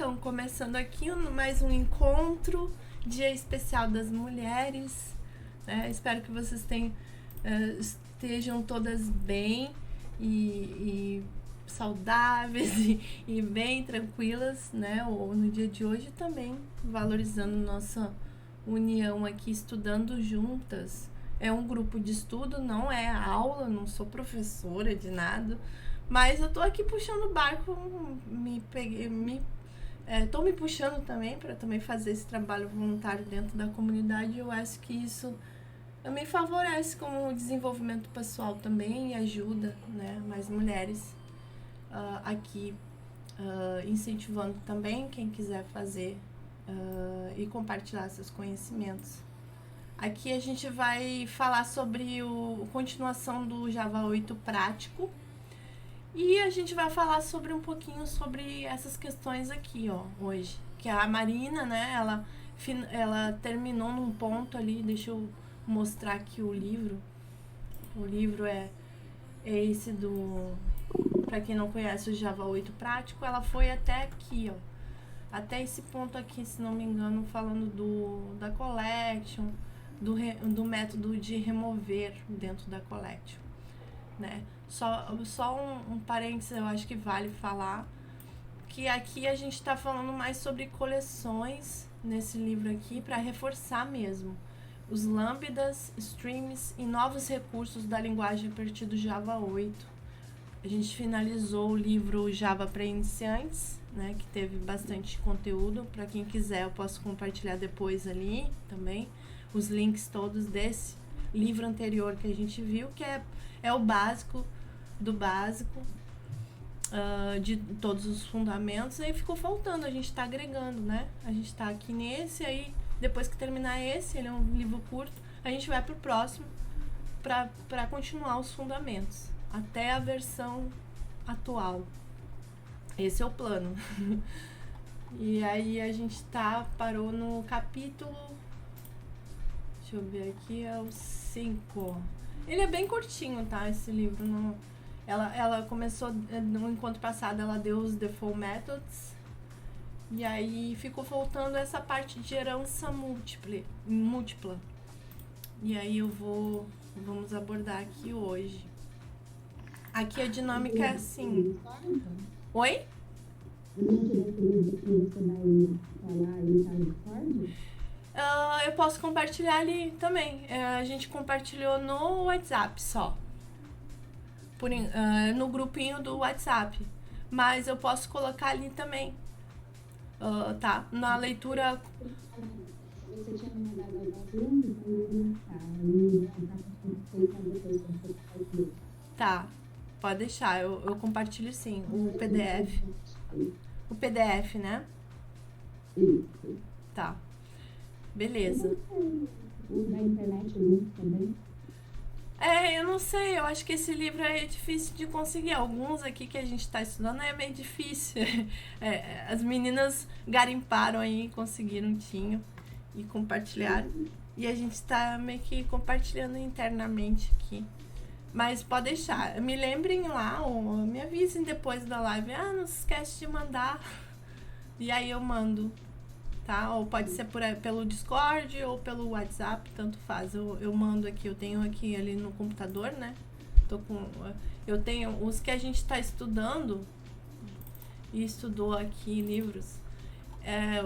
Então, começando aqui mais um encontro, Dia Especial das Mulheres. Espero que vocês estejam todas bem e saudáveis e bem tranquilas, né? Ou no dia de hoje também, valorizando nossa união aqui, estudando juntas. É um grupo de estudo, não é aula, não sou professora de nada, mas eu tô aqui puxando o barco, tô me puxando também para também fazer esse trabalho voluntário dentro da comunidade. Eu acho que isso me favorece como desenvolvimento pessoal também e ajuda, né, mais mulheres aqui, incentivando também quem quiser fazer e compartilhar seus conhecimentos. Aqui a gente vai falar sobre a continuação do Java 8 prático. E a gente vai falar sobre um pouquinho sobre essas questões aqui, ó, hoje. Que a Marina, né, ela terminou num ponto ali, deixa eu mostrar aqui o livro. O livro é esse pra quem não conhece o Java 8 prático, ela foi até aqui, ó. Até esse ponto aqui, se não me engano, falando da collection, do método de remover dentro da collection, né? Só um parênteses, eu acho que vale falar que aqui a gente está falando mais sobre coleções nesse livro aqui, para reforçar mesmo os lambdas, streams e novos recursos da linguagem a partir do Java 8. A gente finalizou o livro Java para Iniciantes, né, que teve bastante conteúdo. Para quem quiser, eu posso compartilhar depois ali também os links todos desse livro anterior que a gente viu, que é o básico do básico, de todos os fundamentos. Aí ficou faltando, a gente está agregando, né? A gente está aqui nesse, aí depois que terminar esse, ele é um livro curto, a gente vai pro próximo para continuar os fundamentos até a versão atual. Esse é o plano. E aí a gente parou no capítulo, deixa eu ver aqui, é o 5. Ele é bem curtinho, tá? Esse livro. Não... Ela começou, no encontro passado, ela deu os default methods. E aí ficou faltando essa parte de herança múltipla. E aí vamos abordar aqui hoje. Aqui a dinâmica é assim. Oi? Eu posso compartilhar ali também. A gente compartilhou no WhatsApp só. No grupinho do WhatsApp. Mas eu posso colocar ali também. Tá? Na leitura. Você tinha mandado alguns links, tá? Pode deixar. Eu compartilho sim. O PDF. O PDF, né? Tá. Beleza. Na internet também? Eu não sei, eu acho que esse livro é difícil de conseguir. Alguns aqui que a gente está estudando é meio difícil. As meninas garimparam aí, conseguiram, tinham e compartilharam. E a gente está meio que compartilhando internamente aqui. Mas pode deixar. Me lembrem lá, ou me avisem depois da live. Não se esquece de mandar. E aí eu mando. Tá? Ou pode ser pelo Discord ou pelo WhatsApp, tanto faz. Eu mando aqui, eu tenho aqui ali no computador, né? Eu tenho os que a gente está estudando e estudou aqui livros.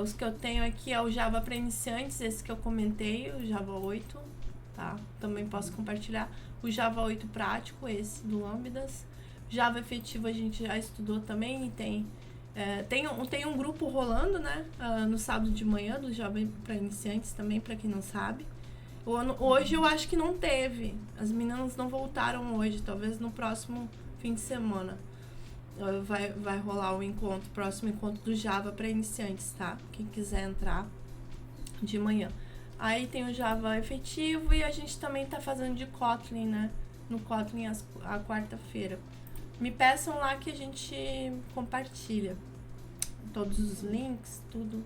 Os que eu tenho aqui é o Java para Iniciantes, esse que eu comentei, o Java 8, tá? Também posso compartilhar. O Java 8 prático, esse do Lambdas. Java efetivo a gente já estudou também e tem um grupo rolando, né? No sábado de manhã, do Jovem para Iniciantes também, para quem não sabe. Hoje eu acho que não teve. As meninas não voltaram hoje. Talvez no próximo fim de semana vai rolar o próximo encontro do Java para Iniciantes, tá? Quem quiser entrar de manhã. Aí tem o Java efetivo e a gente também tá fazendo de Kotlin, né? No Kotlin a quarta-feira. Me peçam lá que a gente compartilha todos os links, tudo.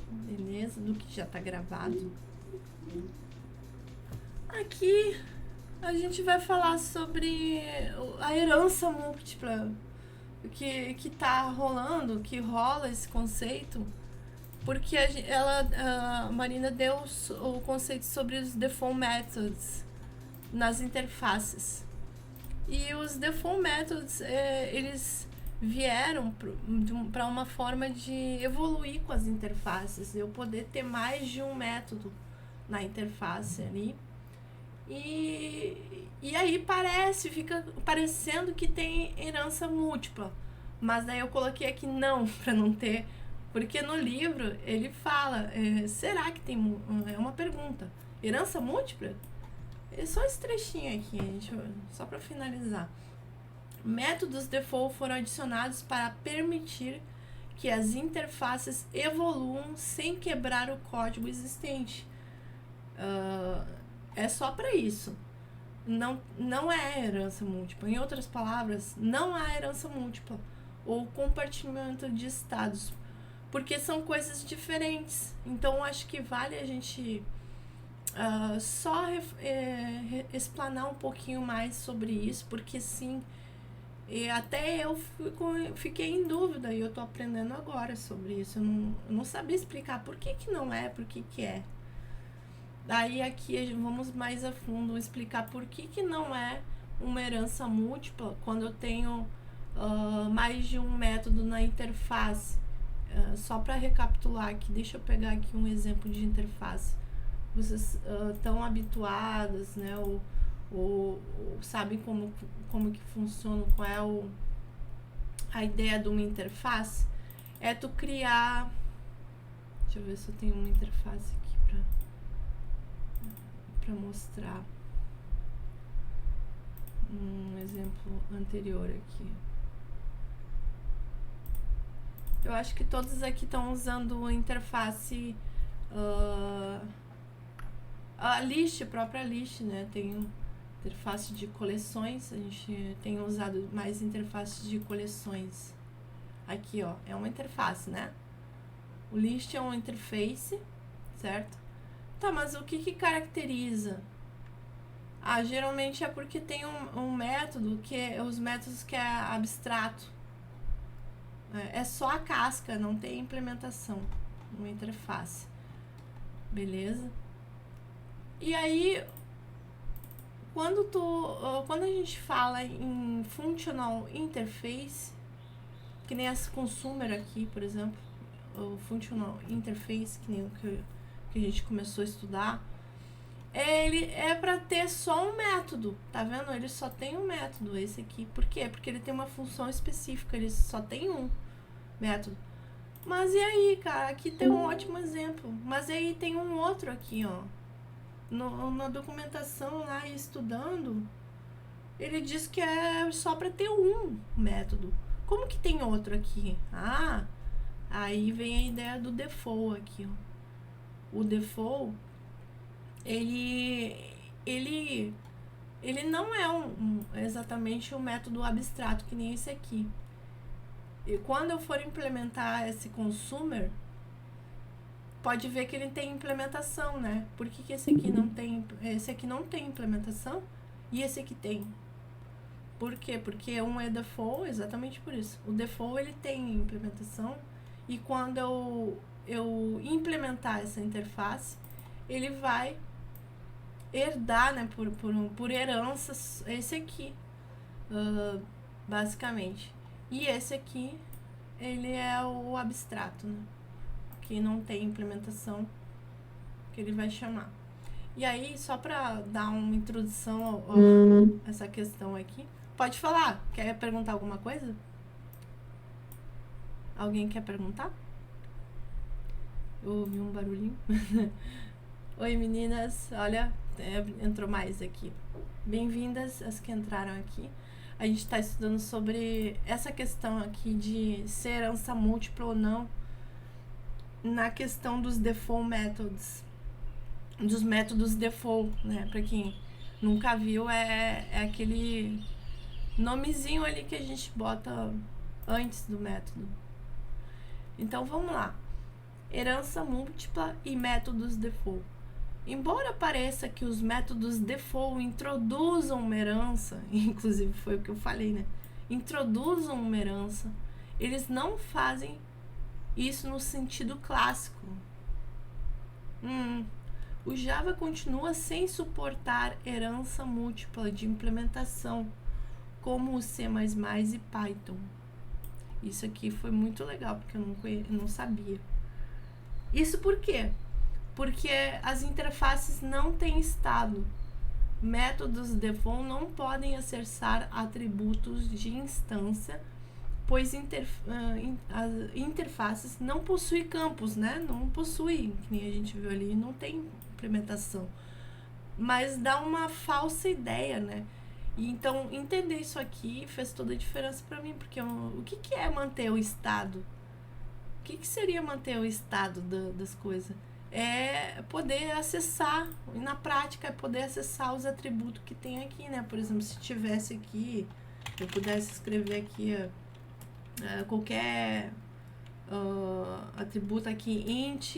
Beleza? Do que já tá gravado. Aqui a gente vai falar sobre a herança múltipla. que tá rolando, que rola esse conceito, porque a Marina deu o conceito sobre os default methods nas interfaces. E os default methods, eles vieram para uma forma de evoluir com as interfaces, eu poder ter mais de um método na interface ali. E aí fica parecendo que tem herança múltipla, mas daí eu coloquei aqui não, para não ter, porque no livro ele fala, será que tem, é uma pergunta, herança múltipla? É só esse trechinho aqui, gente, só para finalizar. Métodos default foram adicionados para permitir que as interfaces evoluam sem quebrar o código existente. É só para isso. Não é herança múltipla. Em outras palavras, não há herança múltipla ou compartilhamento de estados, porque são coisas diferentes. Então, acho que vale a gente só explanar um pouquinho mais sobre isso, porque sim, até eu fiquei em dúvida e eu tô aprendendo agora sobre isso. Eu não sabia explicar por que não é, por que é. Daí aqui vamos mais a fundo explicar por que não é uma herança múltipla quando eu tenho mais de um método na interface. Só para recapitular aqui, deixa eu pegar aqui um exemplo de interface. Vocês estão habituados, né, ou sabem como que funciona, qual é a ideia de uma interface? É tu criar... Deixa eu ver se eu tenho uma interface aqui para mostrar um exemplo anterior aqui. Eu acho que todos aqui estão usando a interface a list, a própria list, né? Tem interface de coleções, a gente tem usado mais interfaces de coleções. Aqui, ó, é uma interface, né? O list é uma interface, certo? Tá, mas o que caracteriza? Geralmente é porque tem um método os métodos que é abstrato. É só a casca, não tem implementação, uma interface. Beleza? E aí, quando a gente fala em functional interface, que nem essa consumer aqui, por exemplo, o functional interface, que nem o que a gente começou a estudar, ele é para ter só um método, tá vendo? Ele só tem um método, esse aqui. Por quê? Porque ele tem uma função específica, ele só tem um método. Mas e aí, cara? Aqui tem um ótimo exemplo. Mas aí tem um outro aqui, ó. Na documentação lá, estudando, ele diz que é só para ter um método. Como que tem outro aqui? Aí vem a ideia do default aqui, ó. O default, ele não é exatamente um método abstrato que nem esse aqui. E quando eu for implementar esse consumer, pode ver que ele tem implementação, né? Por que esse aqui não tem? Esse aqui não tem implementação e esse aqui tem. Por quê? Porque um é default, exatamente por isso. O default, ele tem implementação e quando eu implementar essa interface, ele vai herdar, né, por herança esse aqui, basicamente. E esse aqui, ele é o abstrato, né, que não tem implementação, que ele vai chamar. E aí, só para dar uma introdução a essa questão aqui, pode falar. Quer perguntar alguma coisa? Alguém quer perguntar? Eu ouvi um barulhinho. Oi, meninas. Olha, entrou mais aqui. Bem-vindas as que entraram aqui. A gente está estudando sobre essa questão aqui de ser herança múltipla ou não na questão dos default methods, dos métodos default, né? Para quem nunca viu, é aquele nomezinho ali que a gente bota antes do método. Então, vamos lá. Herança múltipla e métodos default. Embora pareça que os métodos default introduzam uma herança, inclusive foi o que eu falei, né? introduzam uma herança, eles não fazem isso no sentido clássico. O Java continua sem suportar herança múltipla de implementação, como o C++ e Python. Isso aqui foi muito legal, porque eu não sabia. Isso por quê? Porque as interfaces não têm estado. Métodos default não podem acessar atributos de instância, pois as interfaces não possuem campos, né? Não possuem, que nem a gente viu ali, não tem implementação. Mas dá uma falsa ideia, né? E então, entender isso aqui fez toda a diferença para mim, porque o que é manter o estado? O que seria manter o estado das coisas? É poder acessar, e na prática é poder acessar os atributos que tem aqui, né? Por exemplo, se tivesse aqui, eu pudesse escrever aqui qualquer atributo aqui, int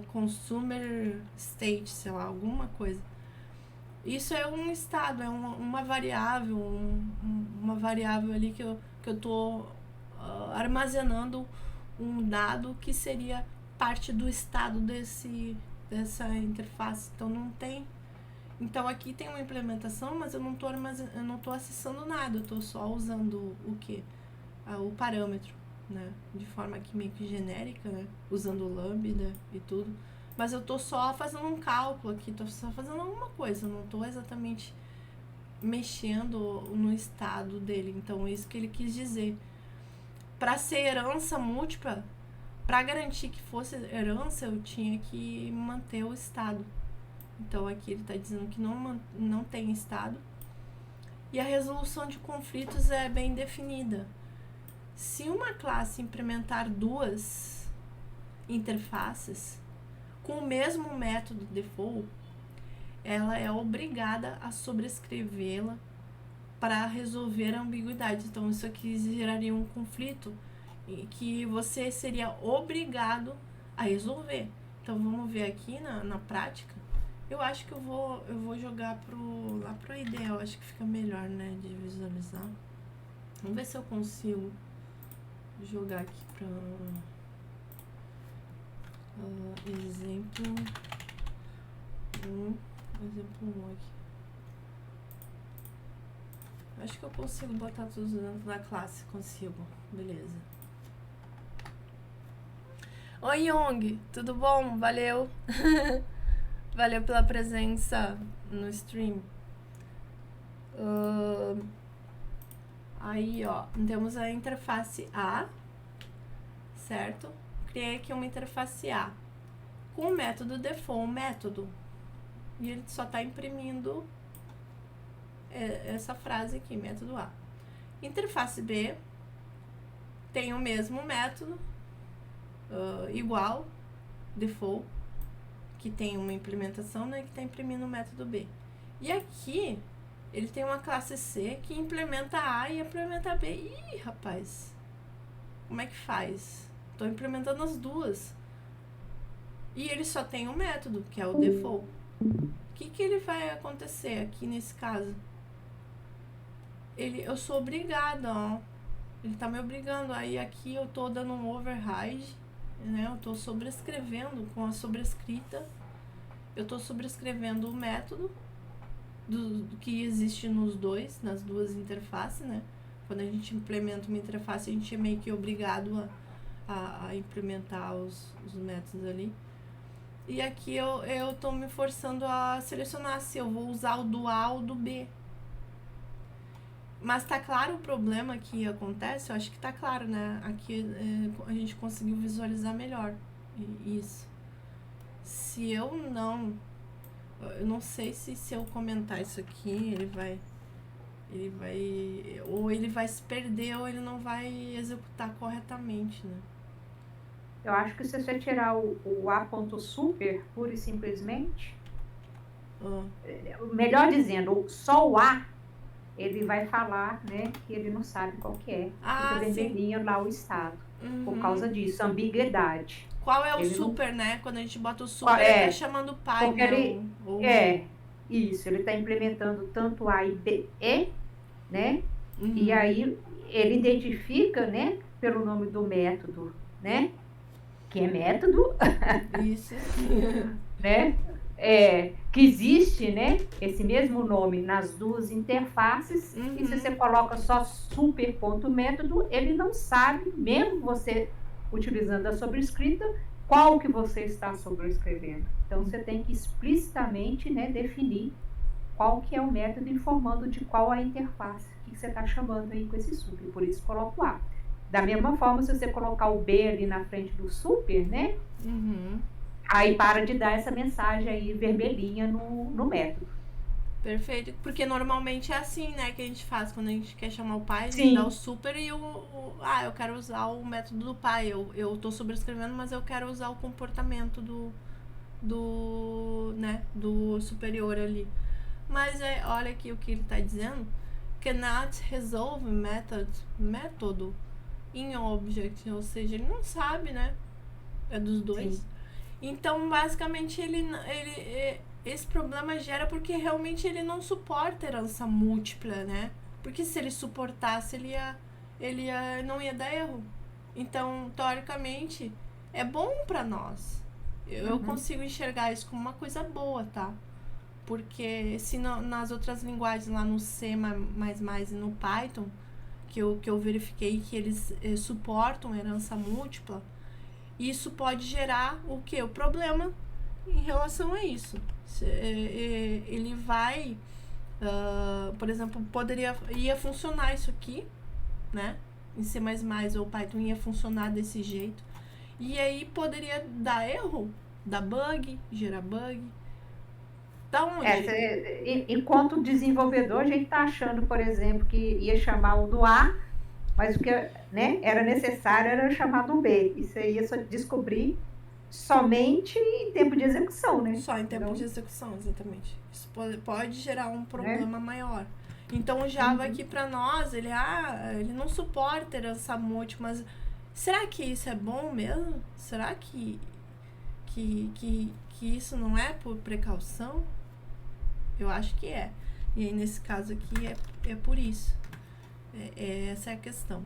consumer state, sei lá, alguma coisa. Isso é um estado, é uma variável, uma variável ali que eu tô armazenando um dado que seria parte do estado dessa interface. Então não tem. Então aqui tem uma implementação, mas eu não tô acessando nada, eu tô só usando o quê? O parâmetro, né? De forma aqui meio que genérica, né? Usando o lambda e tudo. Mas eu tô só fazendo um cálculo aqui, tô só fazendo alguma coisa, eu não tô exatamente mexendo no estado dele. Então, é isso que ele quis dizer. Para ser herança múltipla, para garantir que fosse herança, eu tinha que manter o estado. Então, aqui ele está dizendo que não tem estado. E a resolução de conflitos é bem definida. Se uma classe implementar duas interfaces com o mesmo método default, ela é obrigada a sobrescrevê-la para resolver a ambiguidade. Então, isso aqui geraria um conflito que você seria obrigado a resolver. Então, vamos ver aqui na prática. Eu acho que eu vou jogar lá pro IDE, eu acho que fica melhor, né, de visualizar. Vamos ver se eu consigo jogar aqui para exemplo 1 aqui. Acho que eu consigo botar tudo dentro da classe, consigo, beleza. Oi, Yong, tudo bom? Valeu. Valeu pela presença no stream. Aí, ó, temos a interface A, certo? Criei aqui uma interface A com o método default, método. E ele só está imprimindo essa frase aqui, método A. Interface B tem o mesmo método, igual, default, que tem uma implementação, né, que está imprimindo o método B. E aqui, ele tem uma classe C que implementa A e implementa B. Ih, rapaz, como é que faz? Estou implementando as duas. E ele só tem um método, que é o default. O que ele vai acontecer aqui nesse caso? Eu sou obrigada, ó. Ele tá me obrigando. Aí aqui eu tô dando um override, né? Eu tô sobrescrevendo com a sobrescrita. Eu tô sobrescrevendo o método do que existe nas duas interfaces, né? Quando a gente implementa uma interface, a gente é meio que obrigado a implementar os métodos ali. E aqui eu tô me forçando a selecionar se eu vou usar o do A ou do B. Mas tá claro o problema que acontece? Eu acho que tá claro, né? Aqui a gente conseguiu visualizar melhor isso. Se eu não sei se eu comentar isso aqui, ele vai ou ele vai se perder ou ele não vai executar corretamente, né? Eu acho que se você tirar o A.super, pura e simplesmente, melhor dizendo, só o A, ele vai falar, né, que ele não sabe qual que é. Fica vermelhinho lá o estado. Por causa disso, ambiguidade. Qual é o super, né? Quando a gente bota o super, ele tá chamando o pai, né? Isso, ele está implementando tanto A e B, né? E aí ele identifica, né, pelo nome do método, né, que é método, Isso. né, que existe, né, esse mesmo nome nas duas interfaces, e se você coloca só super.método, ele não sabe, mesmo você utilizando a sobrescrita, qual que você está sobrescrevendo. Então, você tem que explicitamente, né, definir qual que é o método, informando de qual a interface que você está chamando aí com esse super, por isso coloco o A. Da mesma forma, se você colocar o B ali na frente do super, né, aí para de dar essa mensagem aí vermelhinha no método. Perfeito, porque normalmente é assim, né, que a gente faz quando a gente quer chamar o pai, a gente Sim. dá o super e eu quero usar o método do pai, eu tô sobrescrevendo, mas eu quero usar o comportamento do superior ali. Mas olha aqui o que ele está dizendo, cannot resolve método in object, ou seja, ele não sabe, né, é dos dois. Sim. Então, basicamente, esse problema gera porque realmente ele não suporta herança múltipla, né? Porque se ele suportasse, ele não ia dar erro. Então, teoricamente, é bom para nós. Eu consigo enxergar isso como uma coisa boa, tá? Porque se nas outras linguagens, lá no C++ e no Python, que eu verifiquei que eles suportam herança múltipla, isso pode gerar o quê? O problema em relação a isso. Ele vai, por exemplo, ia funcionar isso aqui, né? Em C++ ou Python ia funcionar desse jeito. E aí poderia dar erro, dar bug, gerar bug. Da onde? Enquanto desenvolvedor, a gente está achando, por exemplo, que ia chamar o do A, mas o que, né, era necessário era chamar do B. Isso aí ia só descobrir somente em tempo de execução, né? Só em tempo de execução, exatamente. Isso pode gerar um problema maior. Então, o Java aqui para nós, ele não suporta herança múltipla, mas será que isso é bom mesmo? Será que isso não é por precaução? Eu acho que é. E aí, nesse caso aqui, é por isso. Essa é a questão.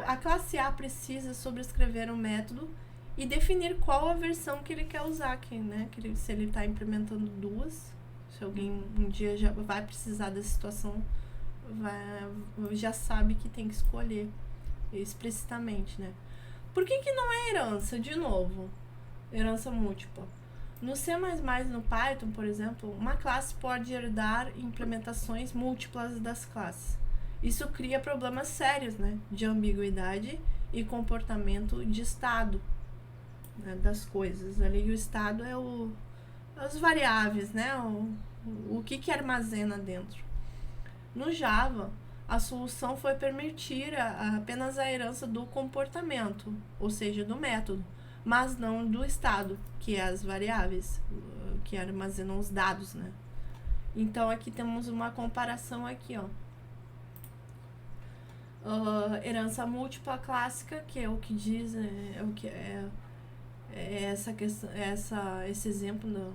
A classe A precisa sobrescrever um método e definir qual a versão que ele quer usar aqui, né? Se ele está implementando duas, se alguém um dia já vai precisar dessa situação, já sabe que tem que escolher explicitamente, né? Por que não é herança? De novo, herança múltipla. No C++ e no Python, por exemplo, uma classe pode herdar implementações múltiplas das classes. Isso cria problemas sérios, né, de ambiguidade e comportamento de estado, né, das coisas. Ali o estado é as variáveis, né, o que armazena dentro. No Java, a solução foi permitir apenas a herança do comportamento, ou seja, do método, mas não do estado, que é as variáveis, que armazenam os dados, né. Então, aqui temos uma comparação aqui, ó. Herança múltipla clássica, que é o que diz, essa questão, esse exemplo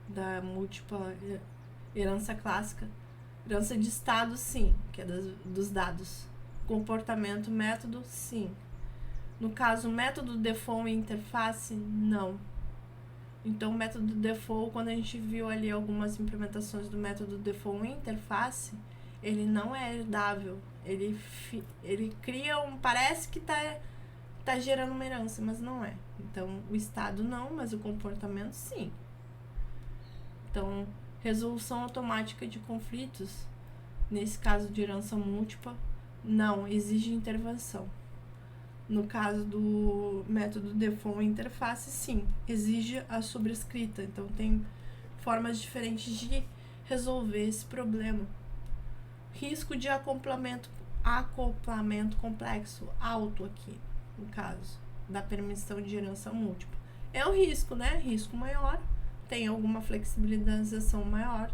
da múltipla herança clássica. Herança de estado, sim, que é dos dados. Comportamento, método, sim. No caso, método default e interface, não. Então, o método default, quando a gente viu ali algumas implementações do método default e interface, ele não é herdável. Ele cria parece que tá gerando uma herança, mas não é. Então, o estado não, mas o comportamento sim. Então, resolução automática de conflitos, nesse caso de herança múltipla, não, exige intervenção. No caso do método default interface, sim, exige a sobrescrita. Então, tem formas diferentes de resolver esse problema. Risco de acoplamento complexo, alto aqui, no caso da permissão de herança múltipla. É um risco, né? Risco maior, tem alguma flexibilização maior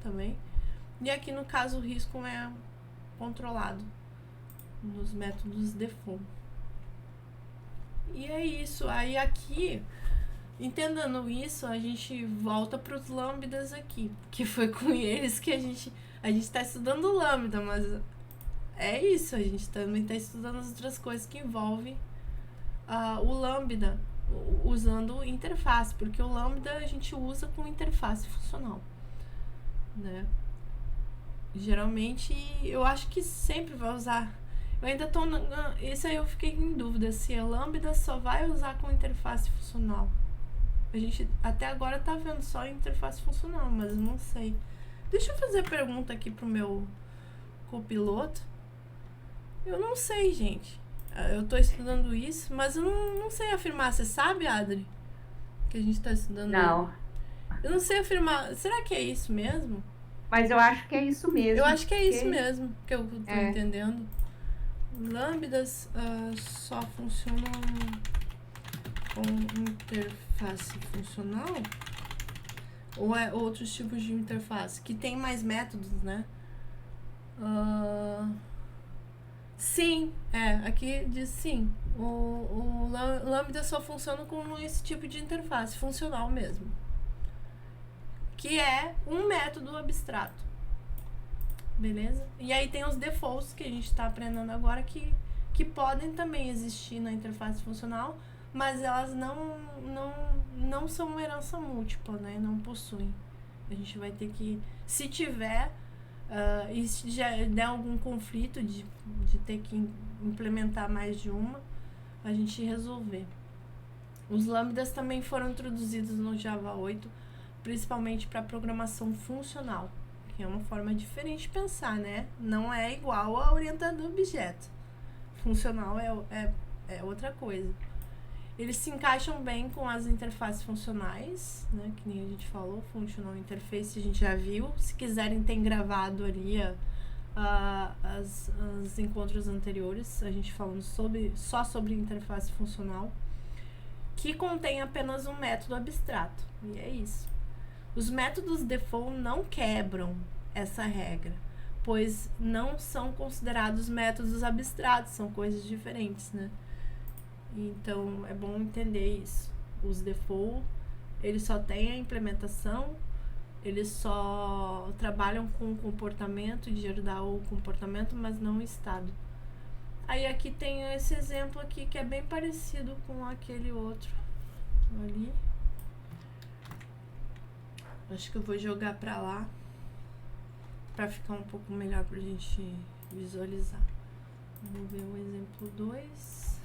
também. E aqui, no caso, o risco é controlado nos métodos default. E é isso. Aí aqui, entendendo isso, a gente volta para os lambdas aqui, que foi com eles que a gente A gente está estudando o Lambda, mas é isso, a gente também está estudando as outras coisas que envolvem o Lambda, usando interface, porque o Lambda a gente usa com interface funcional, né? Geralmente, eu acho que sempre vai usar. Eu ainda tô... Isso aí eu fiquei em dúvida, se a Lambda só vai usar com interface funcional. A gente até agora tá vendo só interface funcional, mas não sei. Deixa eu fazer a pergunta aqui pro meu copiloto. Eu não sei, gente. Eu tô estudando isso, mas eu não sei afirmar. Você sabe, Adri? Que a gente tá estudando? Não. Eu não sei afirmar. Será que é isso mesmo? Mas eu acho que é isso mesmo. Eu acho que é isso mesmo que eu tô entendendo. Lambdas só funcionam com interface funcional? Ou é outros tipos de interface? Que tem mais métodos, né? Sim, aqui diz sim. O Lambda só funciona com esse tipo de interface funcional mesmo. Que é um método abstrato. Beleza? E aí tem os defaults que a gente está aprendendo agora que podem também existir na interface funcional, mas elas não são uma herança múltipla, né? Não possuem. A gente vai ter que, se tiver, e se já der algum conflito de ter que implementar mais de uma, a gente resolver. Os lambdas também foram introduzidos no Java 8, principalmente para programação funcional, que é uma forma diferente de pensar, né? Não é igual a orientador objeto. Funcional é outra coisa. Eles se encaixam bem com as interfaces funcionais, né? Que nem a gente falou, Functional Interface a gente já viu. Se quiserem, tem gravado ali os encontros anteriores, a gente falando só sobre interface funcional, que contém apenas um método abstrato. E é isso. Os métodos default não quebram essa regra, pois não são considerados métodos abstratos, são coisas diferentes, né? Então, é bom entender isso. Os default, eles só têm a implementação, eles só trabalham com o comportamento, de herdar o comportamento, mas não o estado. Aí aqui tem esse exemplo aqui que é bem parecido com aquele outro ali. Acho que eu vou jogar pra lá pra ficar um pouco melhor pra gente visualizar. Vamos ver o exemplo 2.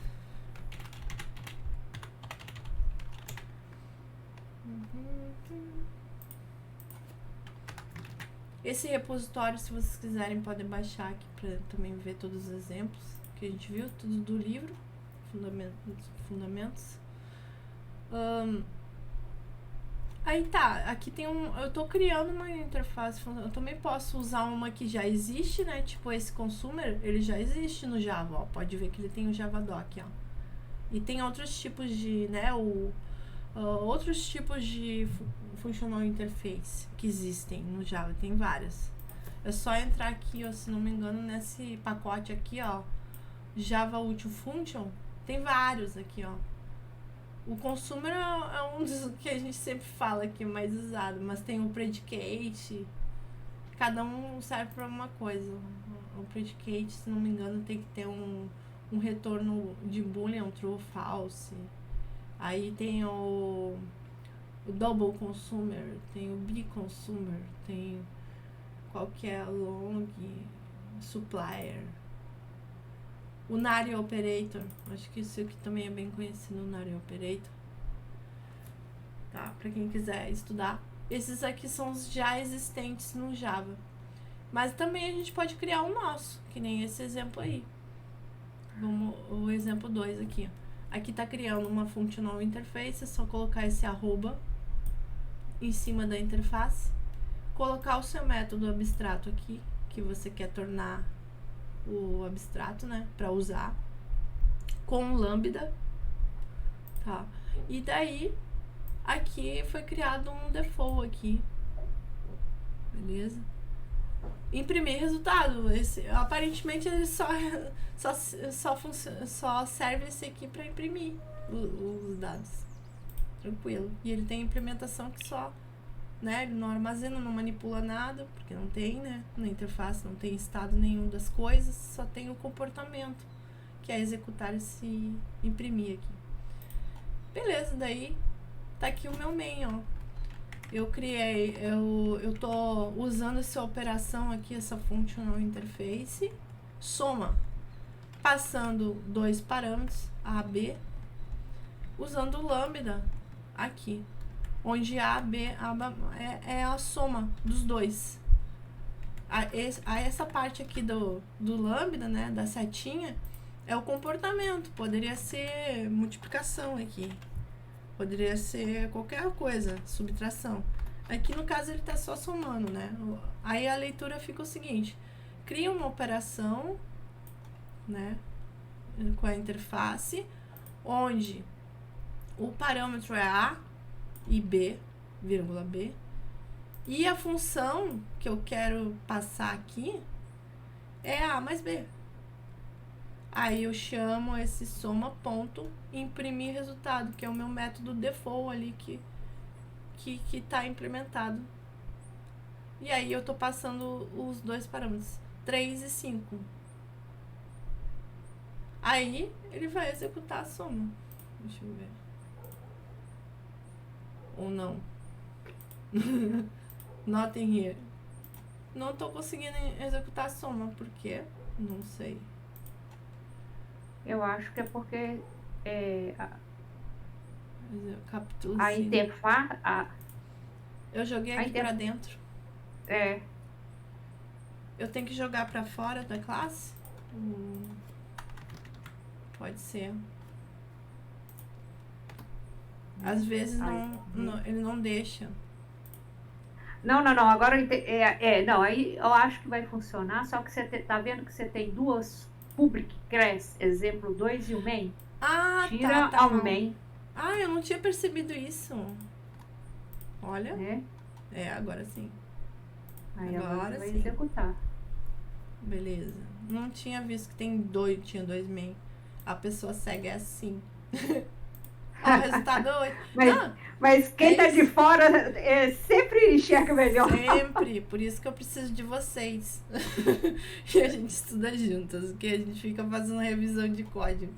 Esse repositório, se vocês quiserem, podem baixar aqui para também ver todos os exemplos que a gente viu, tudo do livro, fundamentos. Aí tá, aqui tem eu tô criando uma interface, eu também posso usar uma que já existe, né? Tipo esse consumer, ele já existe no Java, ó, pode ver que ele tem o Javadoc, ó. E tem outros tipos de, né, outros tipos de Functional Interface que existem no Java, tem várias. É só entrar aqui, ó, se não me engano, nesse pacote aqui, ó, Java Util Function, tem vários aqui, ó. O consumer é um dos que a gente sempre fala aqui, mais usado, mas tem o predicate, cada um serve para uma coisa. O predicate, se não me engano, tem que ter um retorno de boolean, true ou false. Aí tem o double consumer, tem o biconsumer, tem qualquer long supplier. O Nary Operator, acho que isso aqui também é bem conhecido, o Nary Operator. Tá, pra quem quiser estudar. Esses aqui são os já existentes no Java. Mas também a gente pode criar o nosso, que nem esse exemplo aí. Vamos, o exemplo 2 aqui, ó. Aqui tá criando uma Functional Interface, é só colocar esse arroba em cima da interface. Colocar o seu método abstrato aqui, que você quer tornar o abstrato, né, para usar com lambda, tá? E daí aqui foi criado um default aqui, beleza? Imprimir resultado. Aparentemente ele só serve esse aqui para imprimir os dados, tranquilo. E ele tem implementação que só né? Ele não armazena, não manipula nada, porque não tem, né? Na interface não tem estado nenhum das coisas, só tem o comportamento, que é executar e se imprimir aqui. Beleza, daí tá aqui o meu main, ó. Eu tô usando essa operação aqui, essa functional interface, soma, passando 2 parâmetros, A, B, usando o lambda aqui, onde A, B, é a soma dos dois. Essa parte aqui do lambda, né, da setinha, é o comportamento, poderia ser multiplicação aqui, poderia ser qualquer coisa, subtração. Aqui no caso ele está só somando, né? Aí a leitura fica o seguinte: cria uma operação, né, com a interface, onde o parâmetro é A e B, vírgula B, e a função que eu quero passar aqui é A mais B. Aí eu chamo esse soma ponto imprimir resultado, que é o meu método default ali que tá implementado. E aí eu tô passando os 2 parâmetros, 3 e 5. Aí ele vai executar a soma. Deixa eu ver. Ou não. Notem here. Não tô conseguindo executar a soma, por quê? Não sei. Eu acho que é porque Captura a interface... Eu joguei aqui pra dentro. É. Eu tenho que jogar pra fora da classe? Pode ser. Às vezes ele não deixa. Não. Agora não, aí eu acho que vai funcionar, só que você tá vendo que você tem duas public class, exemplo 2 e o main. Tira tá ao main. Eu não tinha percebido isso. Olha. Agora sim. Aí agora vai executar. Beleza. Não tinha visto que tinha 2 main. A pessoa segue assim. Ó, o resultado 8. Mas quem tá de fora sempre enxerga melhor. Sempre. Por isso que eu preciso de vocês. E a gente estuda juntas, porque a gente fica fazendo revisão de código.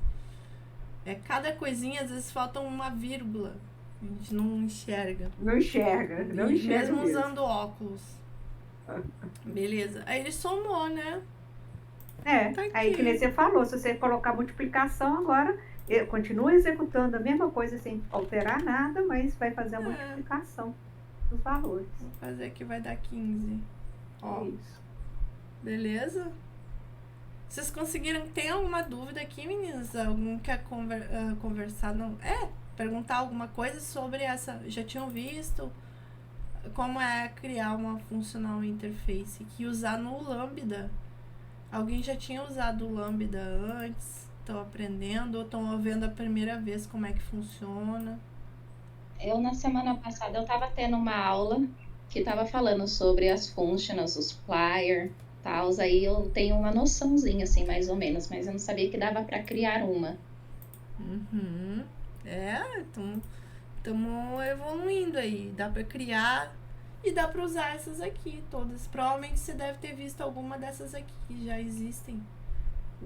Cada coisinha, às vezes falta uma vírgula. A gente não enxerga. Não enxerga mesmo usando óculos. Beleza. Aí ele somou, né? Tá aí que nem você falou, se você colocar multiplicação agora, continua executando a mesma coisa sem alterar nada, mas vai fazer a multiplicação dos valores. Vou fazer aqui, vai dar 15. Ó. Isso. Beleza? Vocês conseguiram? Tem alguma dúvida aqui, meninas? Algum quer conversar? Não? Perguntar alguma coisa sobre essa? Já tinham visto? Como é criar uma funcional interface que usar no Lambda? Alguém já tinha usado o Lambda antes? Estão aprendendo ou estão vendo a primeira vez como é que funciona? Eu, na semana passada, eu estava tendo uma aula que estava falando sobre as functions, os flyer, tal. Aí eu tenho uma noçãozinha, assim, mais ou menos, mas eu não sabia que dava para criar uma. Estamos evoluindo aí. Dá para criar e dá para usar essas aqui todas. Provavelmente você deve ter visto alguma dessas aqui que já existem.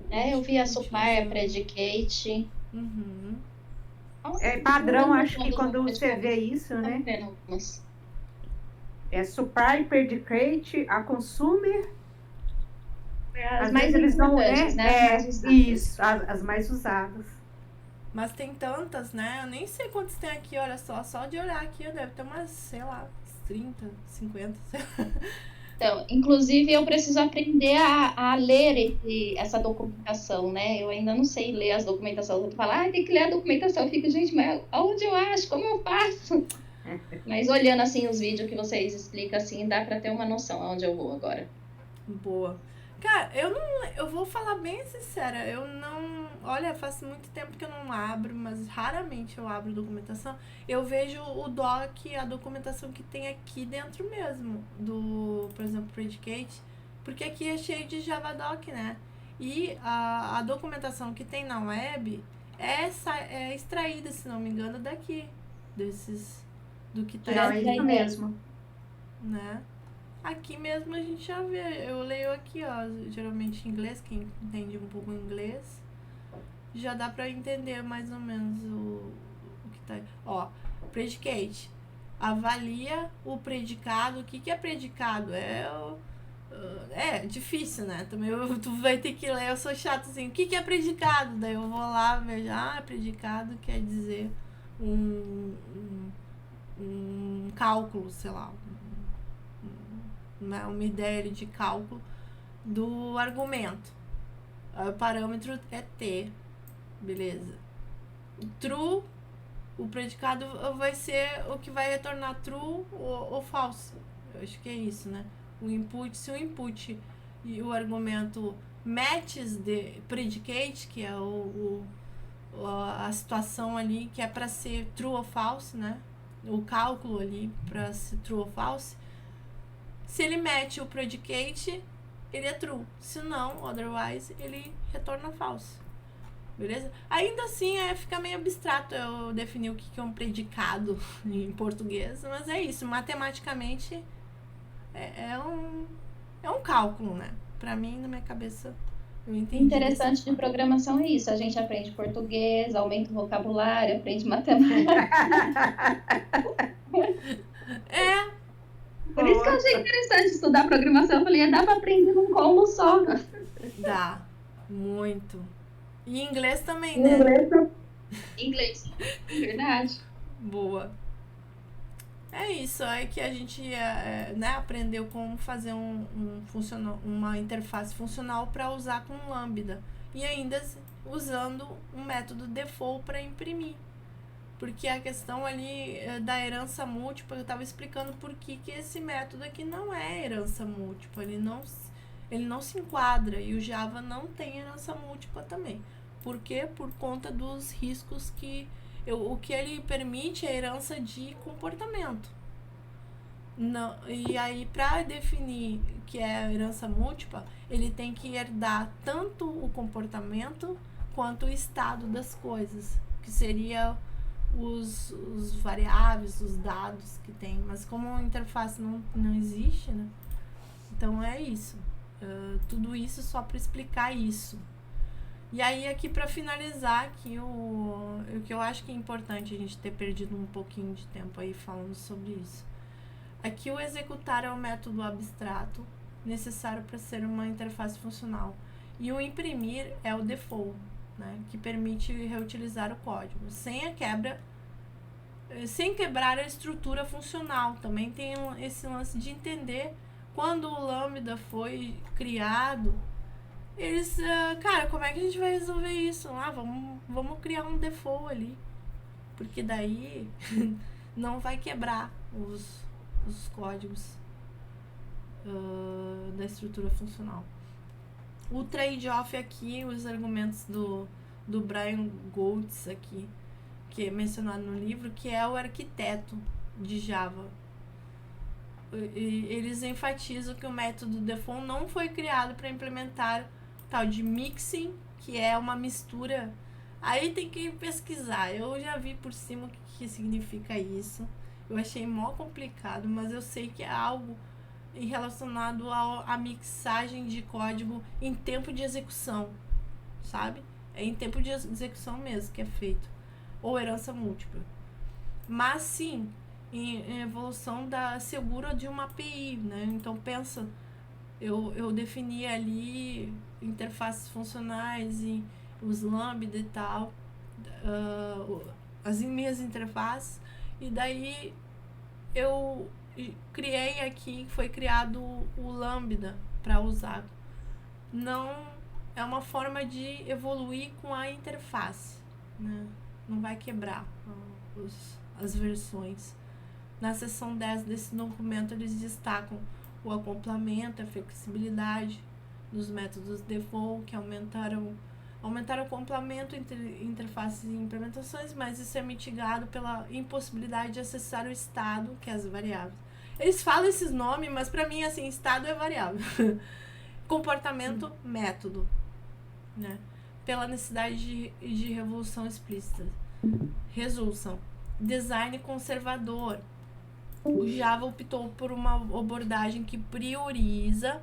Eu vi a Supply, a Predicate. É padrão, acho que quando você vê isso, né? Supply, Predicate, a Consumer. As mais importantes, né? Isso, as mais usadas. Mas tem tantas, né? Eu nem sei quantas tem aqui, olha só. Só de olhar aqui, deve ter umas, sei lá, 30, 50, sei lá. Então, inclusive, eu preciso aprender a ler essa documentação, né? Eu ainda não sei ler as documentações. Eu falo, tem que ler a documentação. Eu fico, gente, mas onde eu acho? Como eu faço? Mas olhando, assim, os vídeos que vocês explicam, assim, dá para ter uma noção aonde eu vou agora. Boa. Cara, eu vou falar bem sincera, olha, faz muito tempo que eu não abro, mas raramente eu abro documentação. Eu vejo o doc, a documentação que tem aqui dentro mesmo, por exemplo, Predicate, porque aqui é cheio de Javadoc, né? E a documentação que tem na web é extraída, se não me engano, daqui, do que tá aqui mesmo. né? Aqui mesmo a gente já vê, eu leio aqui, ó, geralmente em inglês, quem entende um pouco inglês, já dá pra entender mais ou menos o que tá. Ó, predicate. Avalia o predicado. O que é predicado? É difícil, né? Também tu vai ter que ler, eu sou chato assim. O que é predicado? Daí eu vou lá, vejo, predicado quer dizer um cálculo, sei lá, uma ideia de cálculo do argumento. O parâmetro é T, beleza. True, o predicado vai ser o que vai retornar true ou falso. Eu acho que é isso, né? O input, se o input e o argumento matches the predicate, que é a situação ali que é para ser true ou false, né? O cálculo ali para ser true ou false. Se ele match o predicate, ele é true. Se não, otherwise, ele retorna false. Beleza? Ainda assim, fica meio abstrato eu definir o que é um predicado em português, mas é isso. Matematicamente, é um cálculo, né? Pra mim, na minha cabeça, eu entendi. Interessante de programação é isso. A gente aprende português, aumenta o vocabulário, aprende matemática. Por isso que eu achei interessante estudar programação. Eu falei, dá pra aprender num combo só. Dá. Muito. E inglês também, né? Inglês. Verdade. Boa. É isso, é que a gente né, aprendeu como fazer uma interface funcional para usar com Lambda. E ainda usando um método default para imprimir. Porque a questão ali da herança múltipla, eu estava explicando por que esse método aqui não é herança múltipla. Ele não se enquadra e o Java não tem herança múltipla também. Por quê? Por conta dos riscos que... o que ele permite é a herança de comportamento. Não, e aí, para definir que é a herança múltipla, ele tem que herdar tanto o comportamento quanto o estado das coisas, que seria os variáveis, os dados que tem. Mas como a interface não existe, né? Então é isso. Tudo isso só para explicar isso. E aí, aqui para finalizar, aqui, o que eu acho que é importante a gente ter perdido um pouquinho de tempo aí falando sobre isso. Aqui, o executar é o método abstrato necessário para ser uma interface funcional. E o imprimir é o default, né, que permite reutilizar o código, sem quebrar a estrutura funcional. Também tem esse lance de entender quando o Lambda foi criado. Eles, cara, como é que a gente vai resolver isso? Vamos criar um default ali. Porque daí não vai quebrar os códigos da estrutura funcional. O trade-off aqui, os argumentos do Brian Goltz aqui, que é mencionado no livro, que é o arquiteto de Java. Eles enfatizam que o método default não foi criado para implementar tal de mixing, que é uma mistura. Aí tem que pesquisar. Eu já vi por cima o que significa isso. Eu achei mó complicado, mas eu sei que é algo relacionado à mixagem de código em tempo de execução, sabe? É em tempo de execução mesmo que é feito. Ou herança múltipla. Mas sim, em evolução segura de uma API, né? Então pensa, eu defini ali interfaces funcionais e os lambda e tal, as minhas interfaces, e daí eu criei aqui, foi criado o lambda para usar. Não é uma forma de evoluir com a interface, né? Não vai quebrar as versões. Na seção 10 desse documento, eles destacam o acoplamento, a flexibilidade dos métodos default, que aumentaram o acoplamento entre interfaces e implementações, mas isso é mitigado pela impossibilidade de acessar o estado, que é as variáveis. Eles falam esses nomes, mas para mim, assim, estado é variável. Comportamento, método, né? Pela necessidade de revolução explícita. Resolução. Design conservador. o Java optou por uma abordagem que prioriza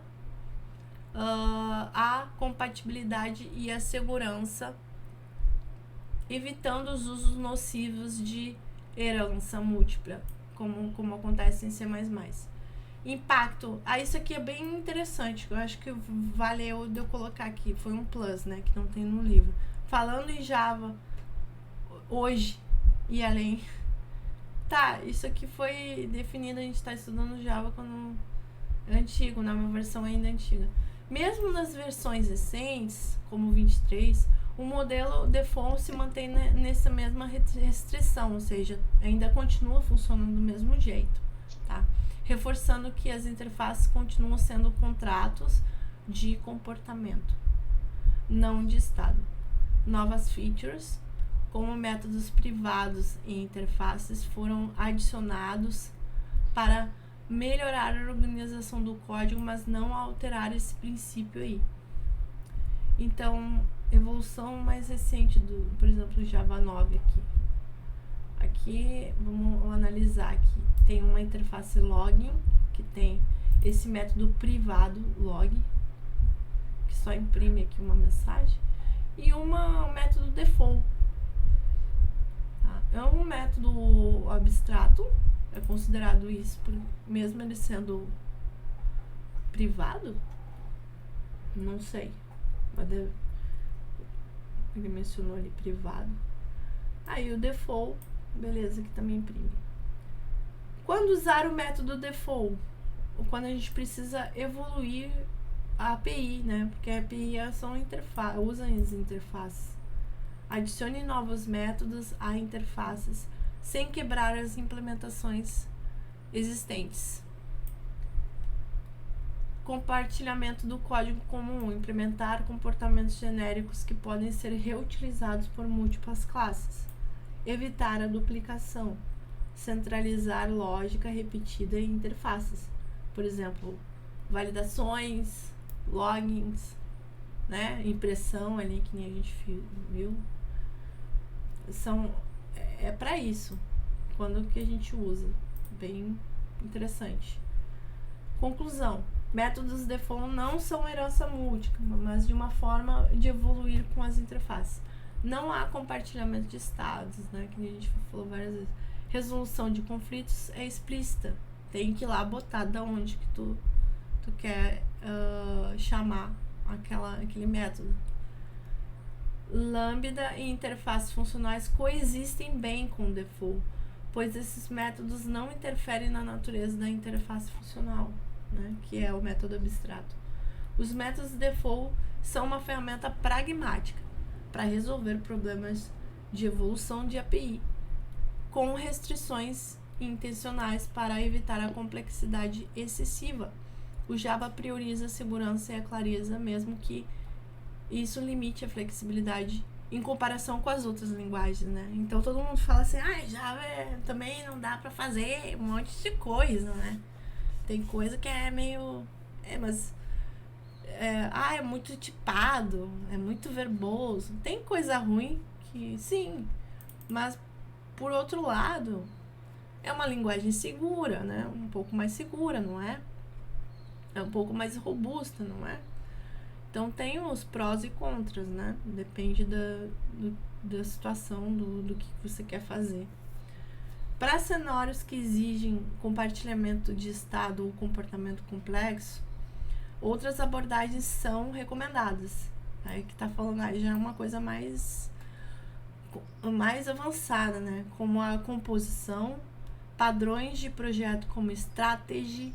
a compatibilidade e a segurança, evitando os usos nocivos de herança múltipla, como acontece em C++. Impacto. Isso aqui é bem interessante, eu acho que valeu de eu colocar aqui, foi um plus, né, que não tem no livro. Falando em Java, hoje e além. Tá, isso aqui foi definido, a gente está estudando Java quando é antigo, né, uma versão ainda antiga. Mesmo nas versões recentes, como 23, o modelo default se mantém nessa mesma restrição, ou seja, ainda continua funcionando do mesmo jeito, tá? Reforçando que as interfaces continuam sendo contratos de comportamento, não de estado. Novas features, como métodos privados e interfaces, foram adicionados para melhorar a organização do código, mas não alterar esse princípio aí. Então, evolução mais recente por exemplo, Java 9 aqui. Aqui, vamos analisar aqui. Tem uma interface login, que tem esse método privado log, que só imprime aqui uma mensagem, e um método default. Tá? É um método abstrato, é considerado isso, mesmo ele sendo privado? Não sei. Mas ele mencionou ali privado. Aí o default, beleza, que também imprime. Quando usar o método default? Ou quando a gente precisa evoluir a API, né? Porque a API usa as interfaces. Adicione novos métodos a interfaces sem quebrar as implementações existentes. Compartilhamento do código comum, implementar comportamentos genéricos que podem ser reutilizados por múltiplas classes. Evitar a duplicação, centralizar lógica repetida em interfaces. Por exemplo, validações, logins, né? Impressão ali, que nem a gente viu. É para isso. Quando que a gente usa. Bem interessante. Conclusão. Métodos default não são herança múltipla, mas de uma forma de evoluir com as interfaces. Não há compartilhamento de estados, né? Que a gente falou várias vezes. Resolução de conflitos é explícita. Tem que ir lá botar da onde que tu quer chamar aquele método. Lambda e interfaces funcionais coexistem bem com o default, pois esses métodos não interferem na natureza da interface funcional, né, que é o método abstrato. Os métodos default são uma ferramenta pragmática para resolver problemas de evolução de API, com restrições intencionais para evitar a complexidade excessiva. O Java prioriza a segurança e a clareza, mesmo que isso limite a flexibilidade em comparação com as outras linguagens, né? Então todo mundo fala assim, Java também não dá pra fazer um monte de coisa, né? Tem coisa que é meio... é muito tipado, é muito verboso. Tem coisa ruim que, sim, mas por outro lado, é uma linguagem segura, né? Um pouco mais segura, não é? É um pouco mais robusta, não é? Então tem os prós e contras, né? Depende da situação, do que você quer fazer. Para cenários que exigem compartilhamento de estado ou comportamento complexo, outras abordagens são recomendadas. Aí que tá falando já é uma coisa mais avançada, né? Como a composição, padrões de projeto como Strategy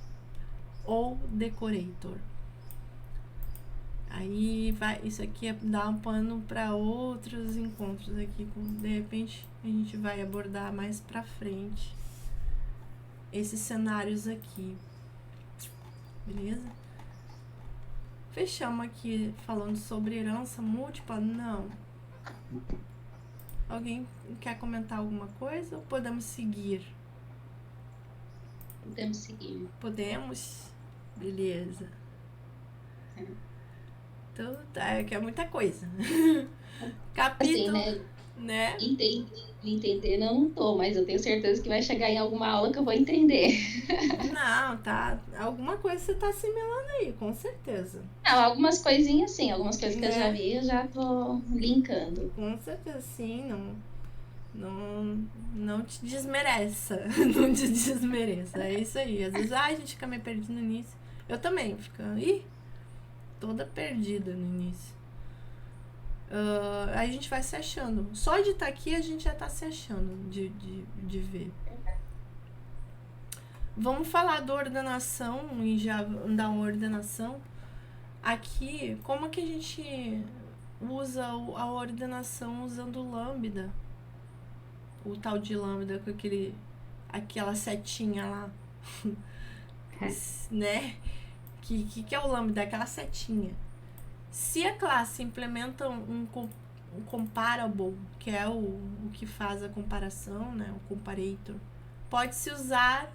ou Decorator. Aí isso aqui dá um pano para outros encontros aqui, de repente a gente vai abordar mais para frente esses cenários aqui, beleza? Fechamos aqui falando sobre herança múltipla? Não. Alguém quer comentar alguma coisa ou podemos seguir? Podemos seguir. Podemos? Beleza. Então, que é muita coisa. Capítulo... Assim, né? né? Entender não tô, mas eu tenho certeza que vai chegar em alguma aula que eu vou entender. Não, tá. Alguma coisa você tá assimilando aí, com certeza. Não, algumas coisinhas sim, algumas coisas que eu já Né? vi, eu já tô linkando. Com certeza, sim, não te desmereça. Não te desmereça. É isso aí. Às vezes a gente fica meio perdido no início. Eu também fico, toda perdida no início. Aí a gente vai se achando. Só de estar aqui a gente já tá se achando de ver. Vamos falar da ordenação e já dar uma ordenação. Aqui, como que a gente usa a ordenação usando o lambda? O tal de lambda com aquela setinha lá. Né? Que é o lambda? Aquela setinha. Se a classe implementa um comparable, que é o que faz a comparação, né? O comparator, pode-se usar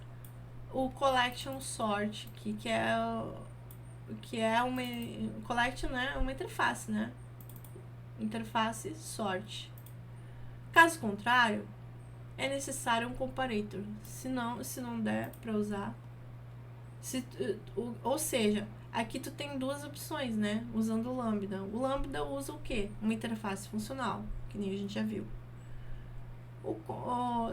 o collection sort, que é uma collection, né? Uma interface, né? Interface sort. Caso contrário, é necessário um comparator. Se não der para usar, ou seja, aqui tu tem duas opções, né? Usando o lambda. O lambda usa o quê? Uma interface funcional, que nem a gente já viu.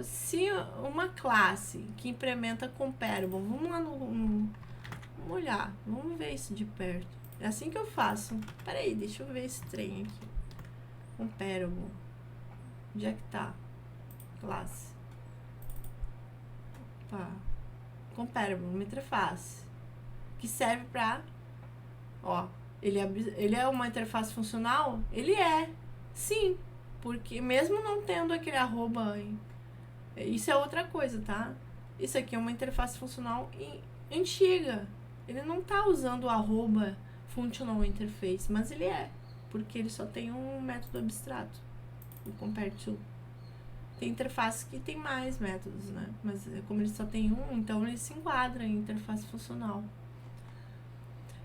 Se uma classe que implementa comparable, vamos lá vamos olhar, vamos ver isso de perto. É assim que eu faço. Peraí, deixa eu ver esse trem aqui. Comparable. Onde é que tá? Classe. Opa. Comparable, uma interface. Que serve pra... ele é uma interface funcional? Ele é. Sim. Porque mesmo não tendo aquele arroba... Isso é outra coisa, tá? Isso aqui é uma interface funcional antiga. Ele não tá usando o arroba functional interface, mas ele é. Porque ele só tem um método abstrato. O compare to. Tem interface que tem mais métodos, né? Mas como ele só tem um, então ele se enquadra em interface funcional.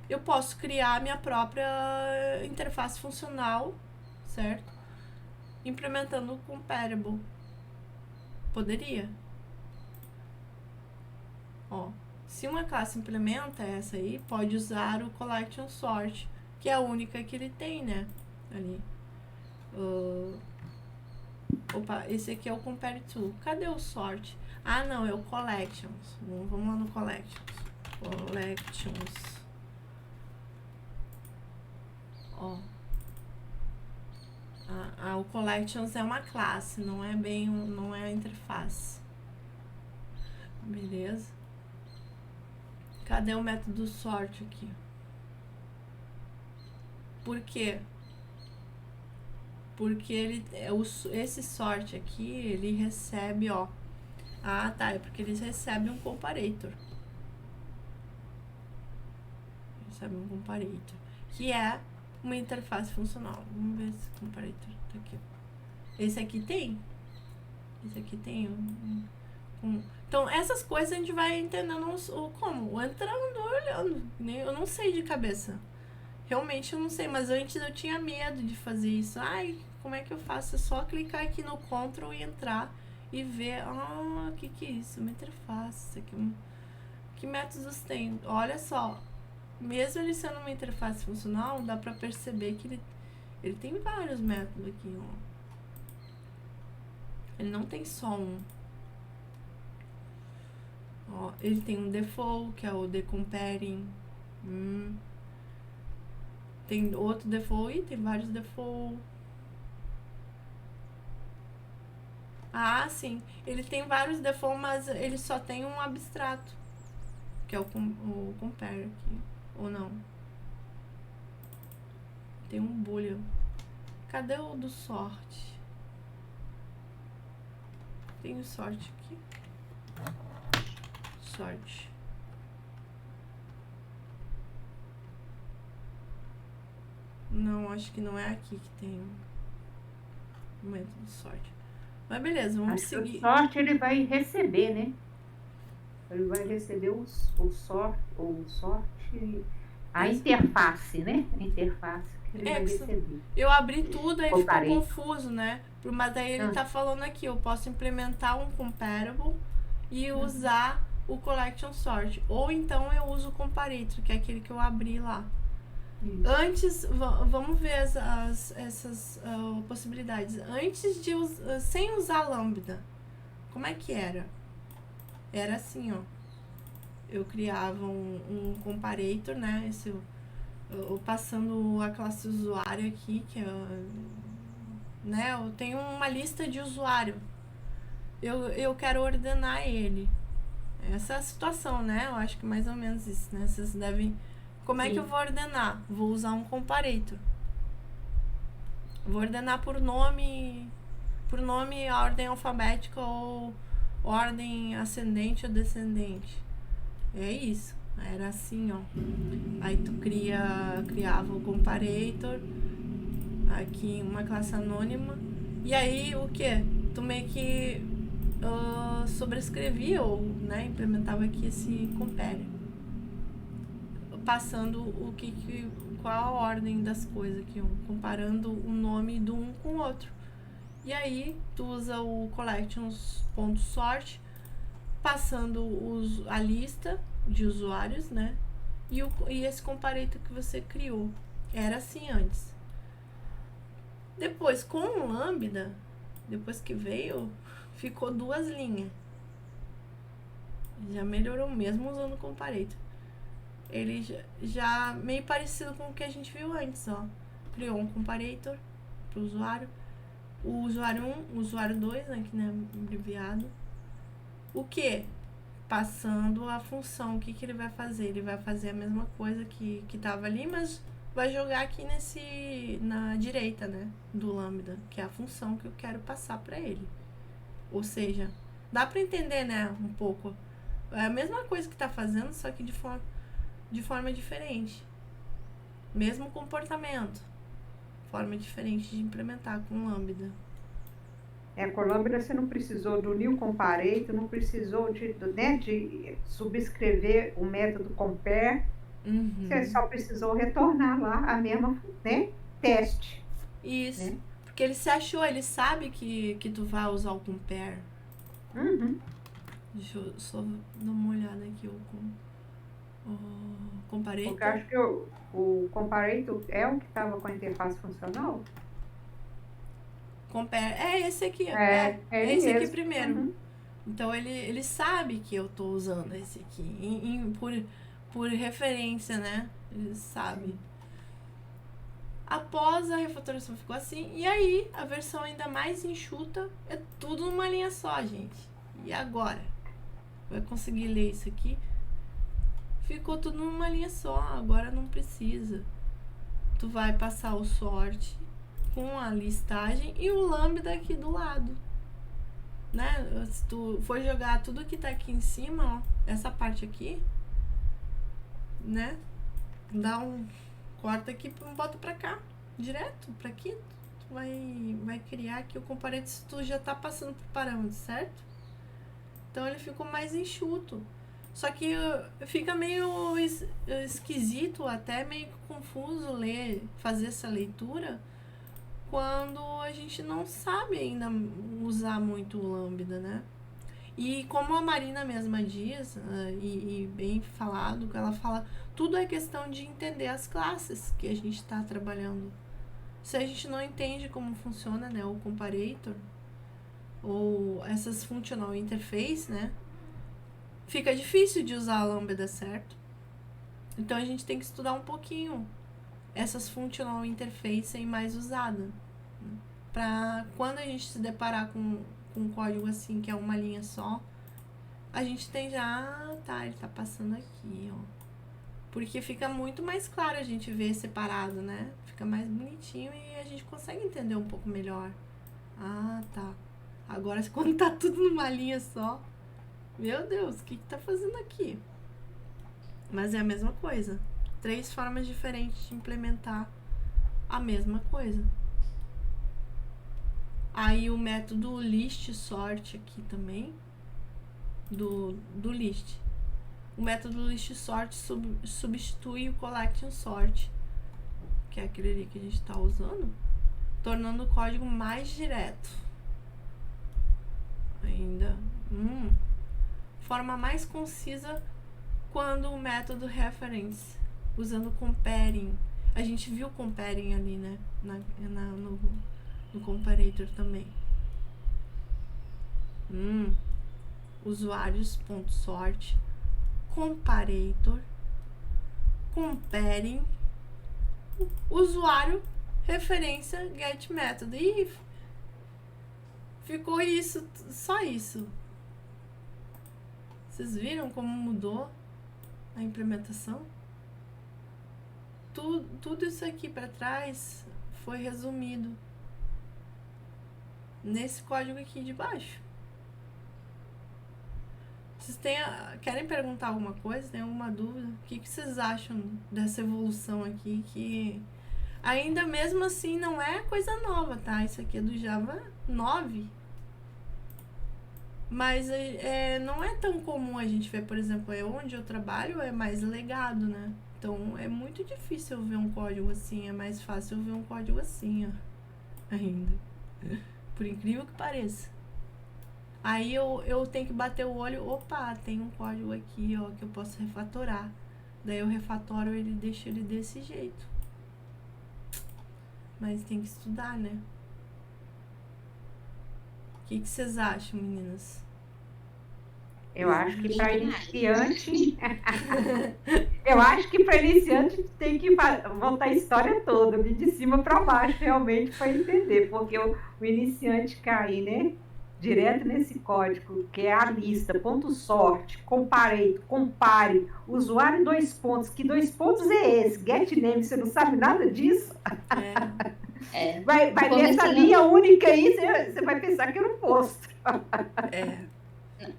Eu posso criar minha própria interface funcional, certo? Implementando o comparable. Poderia. Se uma classe implementa essa aí, pode usar o collection sort, que é a única que ele tem, né? Ali. Esse aqui é o compare to. Cadê o sort? Ah, não, é o collections. Vamos lá no collections. Collections. O collections é uma classe, não é a interface. Beleza? Cadê o método sort aqui? Por quê? Porque esse sort aqui, ele recebe, é porque ele recebe um comparator. Recebe um comparator, que é uma interface funcional. Vamos ver esse comparator tá aqui. Esse aqui tem. Então, essas coisas a gente vai entendendo como? Entrando, olhando. Eu não sei de cabeça. Realmente eu não sei, mas antes eu tinha medo de fazer isso. Como é que eu faço? É só clicar aqui no Ctrl e entrar e ver. O que é isso? Uma interface. Isso aqui, que métodos tem? Olha só. Mesmo ele sendo uma interface funcional, dá pra perceber que ele tem vários métodos aqui, Ele não tem só um. Ele tem um default, que é o decomparing. Tem outro default. Tem vários default. Sim. Ele tem vários default, mas ele só tem um abstrato, que é o compare aqui. Ou não? Tem um boolean. Cadê o do sort? Tem o sort aqui. Sort. Não, acho que não é aqui que tem o método sort. Mas beleza, vamos seguir. O sort ele vai receber, né? Ele vai receber o sort, a interface, né? A interface ele vai receber. Eu abri tudo, aí ficou Comparei. confuso, né? Mas daí ele tá falando aqui, eu posso implementar um comparable e usar o collection sort. Ou então eu uso o comparator, que é aquele que eu abri lá. Isso. Antes, vamos ver essas possibilidades. Antes de sem usar lambda, como é que era? Era assim, ó. Eu criava um comparator, né? Eu passando a classe usuário aqui, que é, né? Eu tenho uma lista de usuário. Eu quero ordenar ele. Essa é a situação, né? Eu acho que mais ou menos isso, né? Vocês devem... Como é que eu vou ordenar? Vou usar um comparator. Vou ordenar por nome, a ordem alfabética ou ordem ascendente ou descendente. É isso. Era assim, ó. Aí tu criava o comparator, aqui uma classe anônima. E aí o que? Tu meio que sobrescrevia ou, né, implementava aqui esse compare. Passando qual a ordem das coisas aqui, comparando o nome do um com o outro. E aí tu usa o collections.sort, passando a lista de usuários, né? E esse comparator que você criou. Era assim antes. Depois, com o Lambda, depois que veio, ficou 2 linhas. Já melhorou mesmo usando o comparator. Ele já meio parecido com o que a gente viu antes, ó. Criou um comparator pro usuário. O usuário 1, o usuário 2, né, que não é abreviado. O que? Passando a função, o que ele vai fazer? Ele vai fazer a mesma coisa que tava ali, mas vai jogar aqui na direita, né, do lambda, que é a função que eu quero passar para ele. Ou seja, dá para entender, né, um pouco. É a mesma coisa que tá fazendo, só que de forma diferente. Mesmo comportamento. Forma diferente de implementar com Lambda. Com o Lambda você não precisou do new comparator, não precisou de subscrever o método compare. Você só precisou retornar lá a mesma, né, teste. Isso. Né? Porque ele se achou, ele sabe que tu vai usar o compare. Deixa eu só dar uma olhada aqui o comparator. Porque eu acho que o comparator é o que estava com a interface funcional. Compare. É esse aqui. É esse mesmo. aqui primeiro. Então ele sabe que eu tô usando esse aqui. Por referência, né? Ele sabe. Sim. Após a refatoração ficou assim. E aí, a versão ainda mais enxuta é tudo numa linha só, gente. E agora? Vai conseguir ler isso aqui? Ficou tudo numa linha só. Agora não precisa. Tu vai passar o sort com a listagem e o lambda aqui do lado. Né? Se tu for jogar tudo que tá aqui em cima, ó, essa parte aqui, né? Corta aqui e bota pra cá, direto, pra aqui. Tu vai criar aqui o comparativo se tu já tá passando pro parâmetro, certo? Então ele ficou mais enxuto. Só que fica meio esquisito, até meio confuso fazer essa leitura quando a gente não sabe ainda usar muito o Lambda, né? E como a Marina mesma diz, e bem falado, ela fala, tudo é questão de entender as classes que a gente está trabalhando. Se a gente não entende como funciona, né, o comparator, ou essas functional interface, né, fica difícil de usar a Lambda, certo? Então a gente tem que estudar um pouquinho essas functional interface serem mais usadas. Pra quando a gente se deparar com um código assim, que é uma linha só, a gente tem já, ele tá passando aqui, ó. Porque fica muito mais claro a gente ver separado, né? Fica mais bonitinho e a gente consegue entender um pouco melhor. Tá. Agora, quando tá tudo numa linha só, meu Deus, o que tá fazendo aqui? Mas é a mesma coisa. 3 formas diferentes de implementar a mesma coisa. Aí o método list sort aqui também, do list. O método list sort substitui o collection sort, que é aquele ali que a gente está usando, tornando o código mais direto. Ainda. Forma mais concisa quando o método reference, usando comparing. A gente viu comparing ali, né? No comparator também. Usuários.sort, comparator, comparing, usuário, referência, get method. E ficou isso, só isso. Vocês viram como mudou a implementação? Tudo isso aqui para trás foi resumido nesse código aqui de baixo. Vocês querem perguntar alguma coisa? Tem alguma dúvida? O que vocês acham dessa evolução aqui? Que ainda mesmo assim não é coisa nova, tá? Isso aqui é do Java 9. Mas não é tão comum a gente ver, por exemplo, onde eu trabalho é mais legado, né? Então é muito difícil eu ver um código assim, é mais fácil eu ver um código assim, ó, ainda. Por incrível que pareça. Aí eu tenho que bater o olho, opa, tem um código aqui, ó, que eu posso refatorar. Daí eu refatoro ele, deixo ele desse jeito. Mas tem que estudar, né? O que vocês acham, meninas? Eu acho que para iniciante, eu acho que para iniciante tem que voltar a história toda, de cima para baixo, realmente, para entender, porque o iniciante cair, né, direto nesse código, que é a lista, ponto sorte, compare, usuário 2 pontos, que 2 pontos é esse? Get name, você não sabe nada disso? Vai ver essa linha única aí, você vai pensar que eu não posto.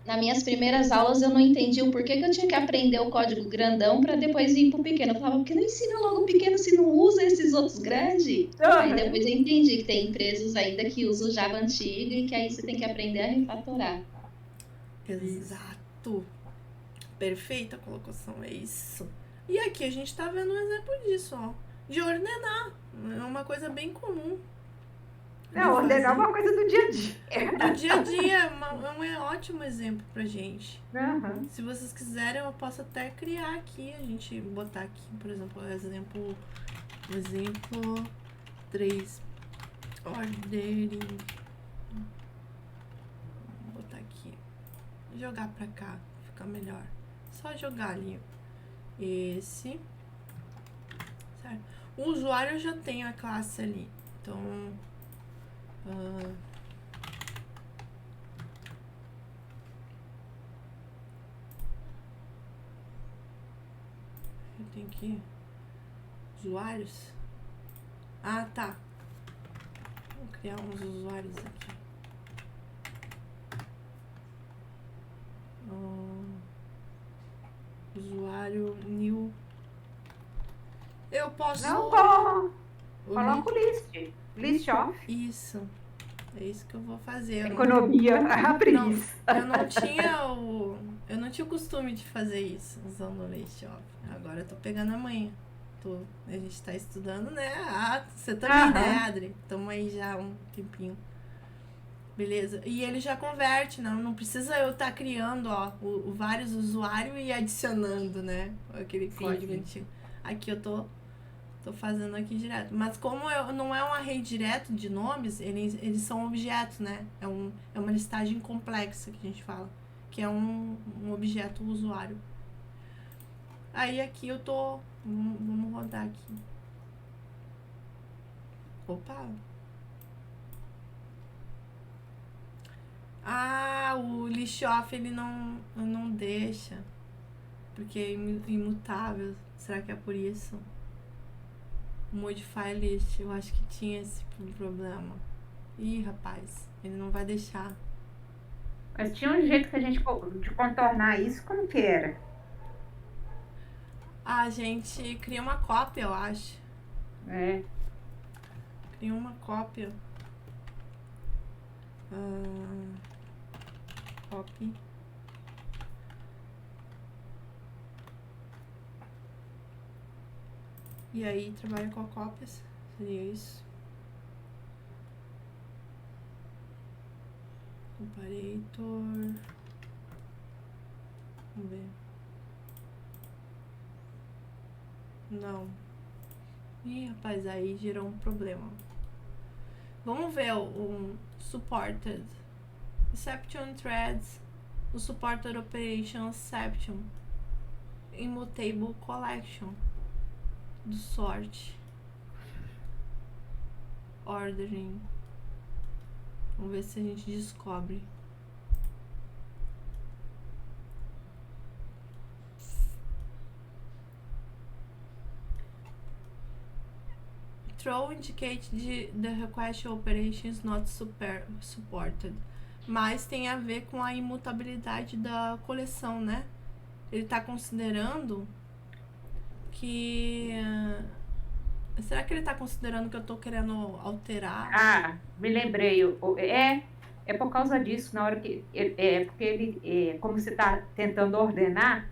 Nas minhas primeiras aulas eu não entendi o porquê que eu tinha que aprender o código grandão para depois ir pro pequeno. Eu falava, por que não ensina logo o pequeno se não usa esses outros grandes? Aí depois eu entendi que tem empresas ainda que usam o Java antigo e que aí você tem que aprender a refatorar. Exato. Perfeita colocação, é isso. E aqui a gente tá vendo um exemplo disso, ó. De ordenar. É uma coisa bem comum. Não, ordenar é uma coisa do dia a dia. Do dia a dia, é um ótimo exemplo pra gente. Uhum. Se vocês quiserem, eu posso até criar aqui, a gente botar aqui, por exemplo, exemplo 3. Ordering. Vou botar aqui. Jogar pra cá, fica melhor. Só jogar ali. Esse. Certo? O usuário já tem a classe ali. Então... eu tenho que... usuários? Ah, tá. Vou criar uns usuários aqui. Usuário new. Eu posso... Não, coloca o list off. Isso. É isso que eu vou fazer. Economia, a preguiça. Eu não tinha o costume de fazer isso, usando o list off. Agora eu tô pegando a manha. A gente tá estudando, né? Você também, né, Adri? Tamo aí já um tempinho. Beleza? E ele já converte, não precisa eu estar criando, ó, vários usuários e adicionando, né? Aquele código antigo. Aqui eu tô fazendo aqui direto. Mas como não é um array direto de nomes, eles são objetos, né? É uma listagem complexa que a gente fala. Que é um objeto usuário. Aí aqui eu tô... Vamos rodar aqui. Opa! O list off ele não deixa. Porque é imutável. Será que é por isso? Modify list. Eu acho que tinha esse problema. Ih, rapaz. Ele não vai deixar. Mas tinha um jeito que a gente de contornar isso. Como que era? A gente cria uma cópia, eu acho. Cria uma cópia. Copy. E aí trabalha com cópias. Seria isso. Comparator. Vamos ver. Não. Ih, rapaz, aí gerou um problema. Vamos ver o supported. Exception threads. O supported operation exception. Immutable collection. Do sort. Ordering. Vamos ver se a gente descobre. Throw indicate the request operation is not supported. Mas tem a ver com a imutabilidade da coleção, né? Ele está considerando que... será que ele está considerando que eu estou querendo alterar? Ah, me lembrei. É por causa disso, na hora que... porque ele, como você está tentando ordenar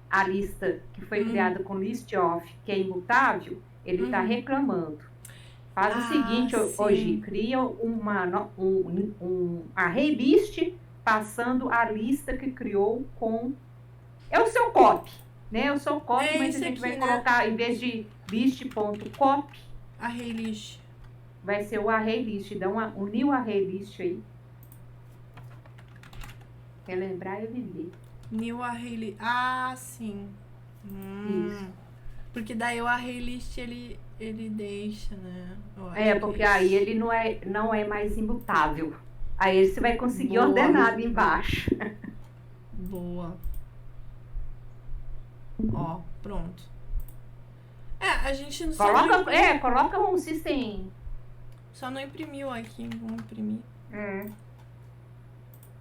a lista que foi criada com list of, que é imutável, ele está reclamando. Faz o seguinte, hoje, cria um array list passando a lista que criou com... É o seu copy, né? O seu copy, mas a gente vai colocar, em vez de list.copy, array list. Vai ser o array list. Dá um new array list aí. Quer lembrar, eu vivi. New array list. Ah, sim. Isso. Porque daí o array list ele deixa, né? Porque aí ele não é mais imutável. Aí você vai conseguir ordenar ali embaixo. Boa. Ó, pronto. A gente não coloca um system. Só não imprimiu aqui. Vamos imprimir.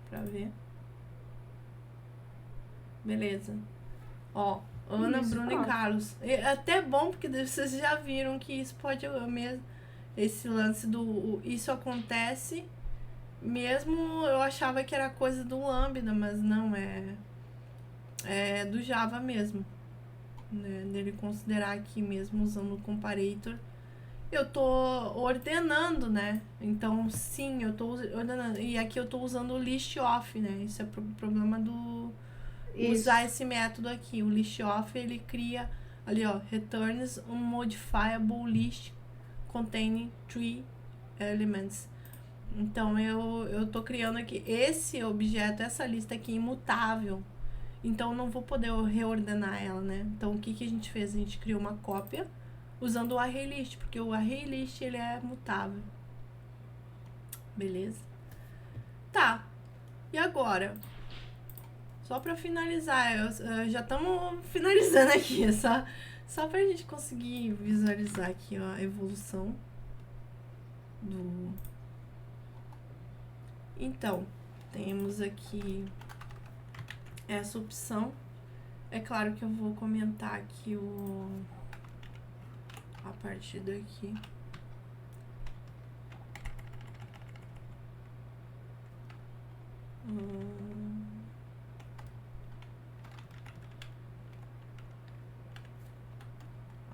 Pra ver. Beleza. Ó, Ana, Bruno e Carlos. É até bom, porque vocês já viram que isso pode mesmo. Esse lance do... Isso acontece mesmo, eu achava que era coisa do Lambda, mas não, é do Java mesmo. Né? Dele considerar aqui mesmo, usando o comparator. Eu tô ordenando, né? Então, sim, eu tô ordenando. E aqui eu tô usando o list off, né? Isso é problema do... Usar esse método aqui. O list off, ele cria ali, ó, returns um modifiable list containing 3 elements. Então, eu tô criando aqui esse objeto, essa lista aqui imutável. Então, eu não vou poder reordenar ela, né? Então, o que a gente fez? A gente criou uma cópia usando o array list, porque o array list, ele é mutável. Beleza? Tá. E agora? Só pra finalizar, já estamos finalizando aqui, só pra gente conseguir visualizar aqui, ó, a evolução do... Então, temos aqui essa opção. É claro que eu vou comentar aqui a partir daqui.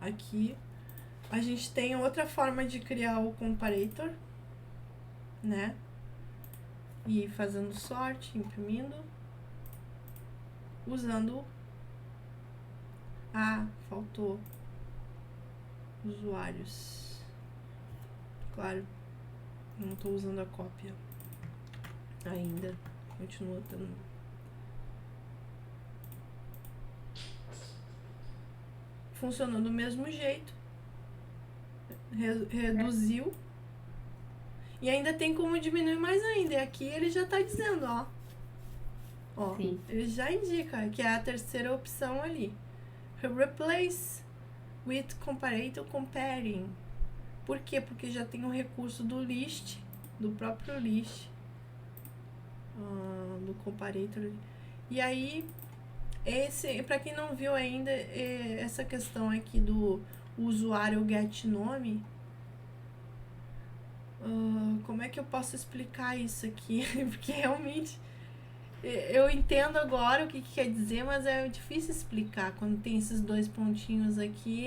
Aqui a gente tem outra forma de criar o comparator, né? E fazendo sort, imprimindo, usando... Ah, faltou usuários. Claro, não estou usando a cópia ainda. Continua dando. Funcionou do mesmo jeito. Reduziu. E ainda tem como diminuir mais ainda. E aqui ele já está dizendo, ó. Ó, sim. Ele já indica que é a terceira opção ali. Replace with comparator comparing. Por quê? Porque já tem o recurso do list, do próprio list, do comparator. E aí, para quem não viu ainda, essa questão aqui do usuário get nome, como é que eu posso explicar isso aqui? Porque realmente Eu entendo agora o que quer dizer, mas é difícil explicar. Quando tem esses dois pontinhos aqui,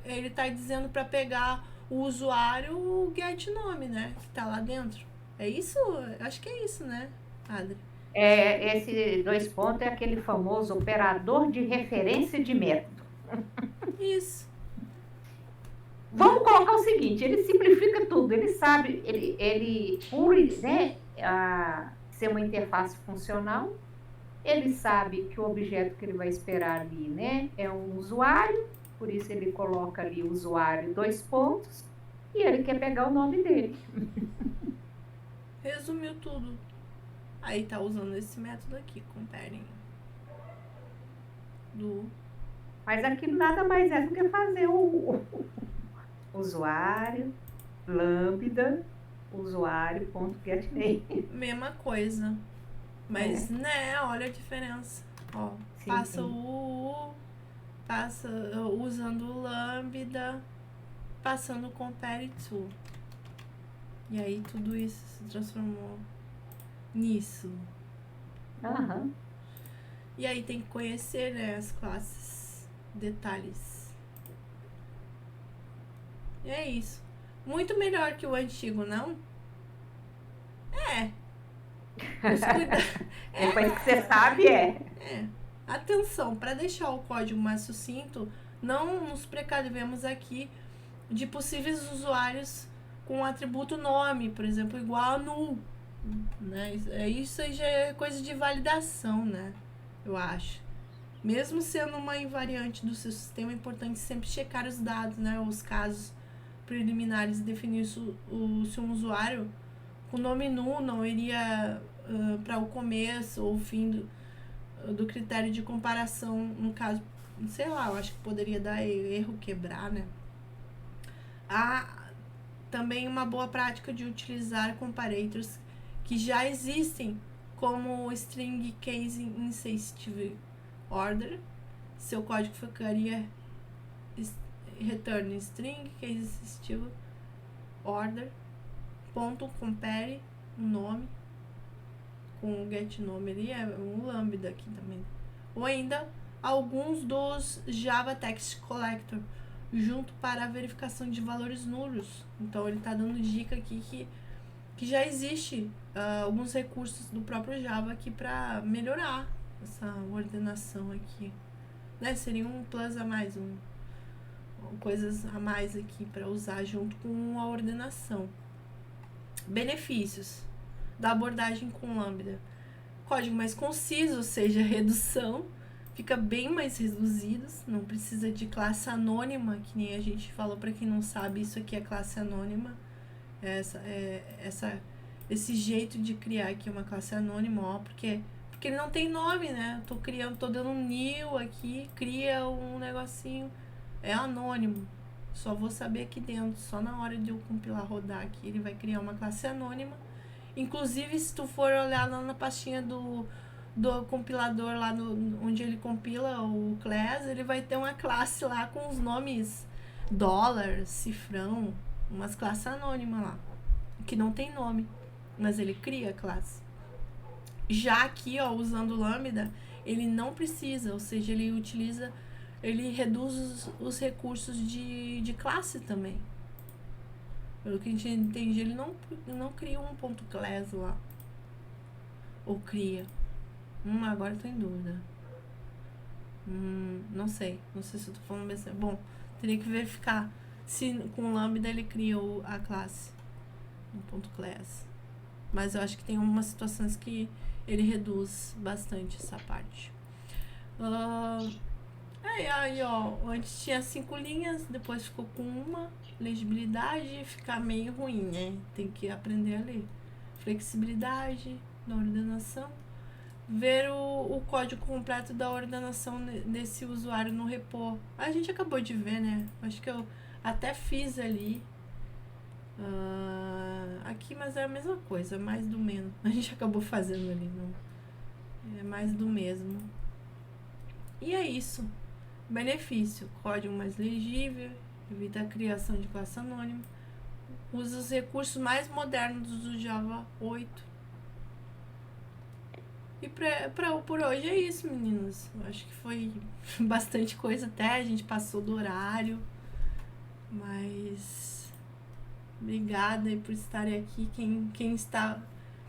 ele tá dizendo para pegar o usuário, o get nome, né? Que tá lá dentro. É isso? Acho que é isso, né, Adri? Esse 2 pontos é aquele famoso operador de referência de método. Isso. Vamos colocar o seguinte, ele simplifica tudo, ele sabe, por, né, ser uma interface funcional, ele sabe que o objeto que ele vai esperar ali, né, é um usuário, por isso ele coloca ali o usuário 2 pontos, e ele quer pegar o nome dele. Resumiu tudo. Aí tá usando esse método aqui, compare. Mas aquilo nada mais é do que fazer o usuário, lambda, usuário.getName. Mesma coisa. Mas, né, olha a diferença. Ó, Sim, passa sim. passa usando o lambda, passando o compare to. E aí tudo isso se transformou nisso. Uhum. E aí tem que conhecer, né, as classes, detalhes. E é isso. Muito melhor que o antigo, não? Depois que você sabe, Atenção, para deixar o código mais sucinto, não nos precavemos aqui de possíveis usuários com o atributo nome, por exemplo, igual a null. Né? Isso aí já é coisa de validação, né? Eu acho. Mesmo sendo uma invariante do seu sistema, é importante sempre checar os dados, né? Os casos preliminares e definir se um usuário com nome null não iria para o começo ou o fim do critério de comparação, no caso, sei lá, eu acho que poderia dar erro, quebrar, né? Há também uma boa prática de utilizar comparators que já existem, como o string case insensitive order. Seu código ficaria return string case insensitive order ponto compare um nome com o get nome ali, é um lambda aqui também. Ou ainda alguns dos Java Text Collector junto para a verificação de valores nulos. Então ele está dando dica aqui que já existe alguns recursos do próprio Java aqui para melhorar essa ordenação aqui, né? Seria um plus a mais, coisas a mais aqui para usar junto com a ordenação. Benefícios da abordagem com Lambda: código mais conciso, ou seja, redução, fica bem mais reduzidos, não precisa de classe anônima, que nem a gente falou. Para quem não sabe, isso aqui é classe anônima. Esse jeito de criar aqui uma classe anônima, ó, porque ele não tem nome, né? Tô dando um new aqui, cria um negocinho, é anônimo. Só vou saber aqui dentro, só na hora de eu compilar, rodar aqui, ele vai criar uma classe anônima. Inclusive, se tu for olhar lá na pastinha do compilador, lá onde ele compila o class, ele vai ter uma classe lá com os nomes dólar, cifrão, umas classes anônimas lá, que não tem nome, mas ele cria a classe. Já aqui, ó, usando o Lambda, ele não precisa, ou seja, ele reduz os recursos de classe também. Pelo que a gente entende, ele não cria um ponto class lá. Ou cria. Agora eu tô em dúvida. Não sei se eu tô falando besteira. Bom, teria que verificar se com o Lambda ele cria a classe. Um ponto class. Mas eu acho que tem algumas situações que ele reduz bastante essa parte. Aí, ó, antes tinha 5 linhas, depois ficou com uma. Legibilidade fica meio ruim, né? Tem que aprender a ler. Flexibilidade da ordenação. Ver o código completo da ordenação desse usuário no repo. A gente acabou de ver, né? Acho que eu até fiz ali. Aqui, mas é a mesma coisa, mais do mesmo. A gente acabou fazendo ali, não? É mais do mesmo. E é isso. Benefício: código mais legível, evita a criação de classe anônima, usa os recursos mais modernos do Java 8. E por hoje é isso, meninos. Eu acho que foi bastante coisa até, a gente passou do horário. Mas obrigada aí por estarem aqui.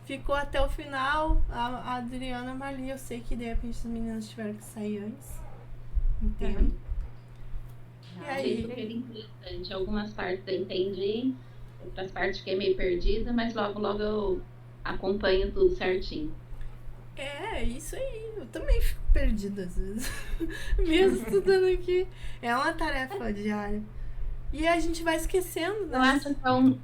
Ficou até o final, a Adriana, a Marli, eu sei que de repente os meninos tiveram que sair antes. Entendo. E Achei aí? super interessante. Algumas partes eu entendi, outras partes fiquei meio perdida, mas logo, logo eu acompanho tudo certinho. É, isso aí. Eu também fico perdida às vezes. Mesmo estudando aqui. É uma tarefa diária. E a gente vai esquecendo, né? Eu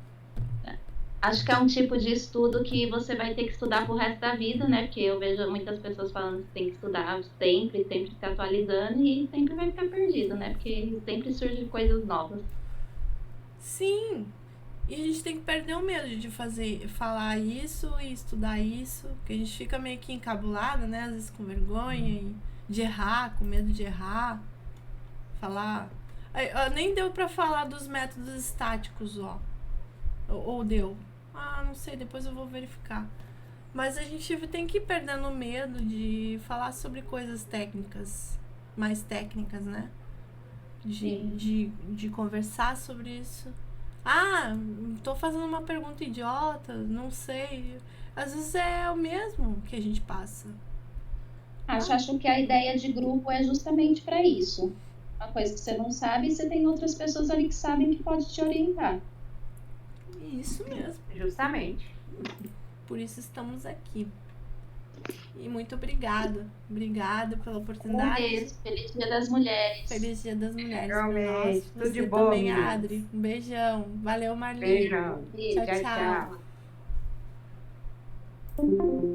acho que é um tipo de estudo que você vai ter que estudar pro resto da vida, né? Porque eu vejo muitas pessoas falando que tem que estudar sempre, sempre se atualizando e sempre vai ficar perdido, né? Porque sempre surgem coisas novas. Sim. E a gente tem que perder o medo de falar isso e estudar isso, porque a gente fica meio que encabulada, né? Às vezes com vergonha de errar, com medo de errar. Falar. Nem deu pra falar dos métodos estáticos, ó. Ou deu? Ah, não sei, depois eu vou verificar. Mas a gente tem que ir perdendo o medo de falar sobre coisas técnicas, mais técnicas, né? De conversar sobre isso. Ah, tô fazendo uma pergunta idiota, não sei. Às vezes é o mesmo que a gente passa. Acho que a ideia de grupo é justamente para isso. Uma coisa que você não sabe, você tem outras pessoas ali que sabem que pode te orientar. Isso mesmo. Justamente. Por isso estamos aqui. E muito obrigada. Obrigada pela oportunidade. Um beijo. Feliz Dia das Mulheres. Feliz Dia das Mulheres. Realmente. Tudo de Você bom, também, meninas. Adri. Um beijão. Valeu, Marli. Beijão. Beijo. Tchau, Tchau, tchau. tchau.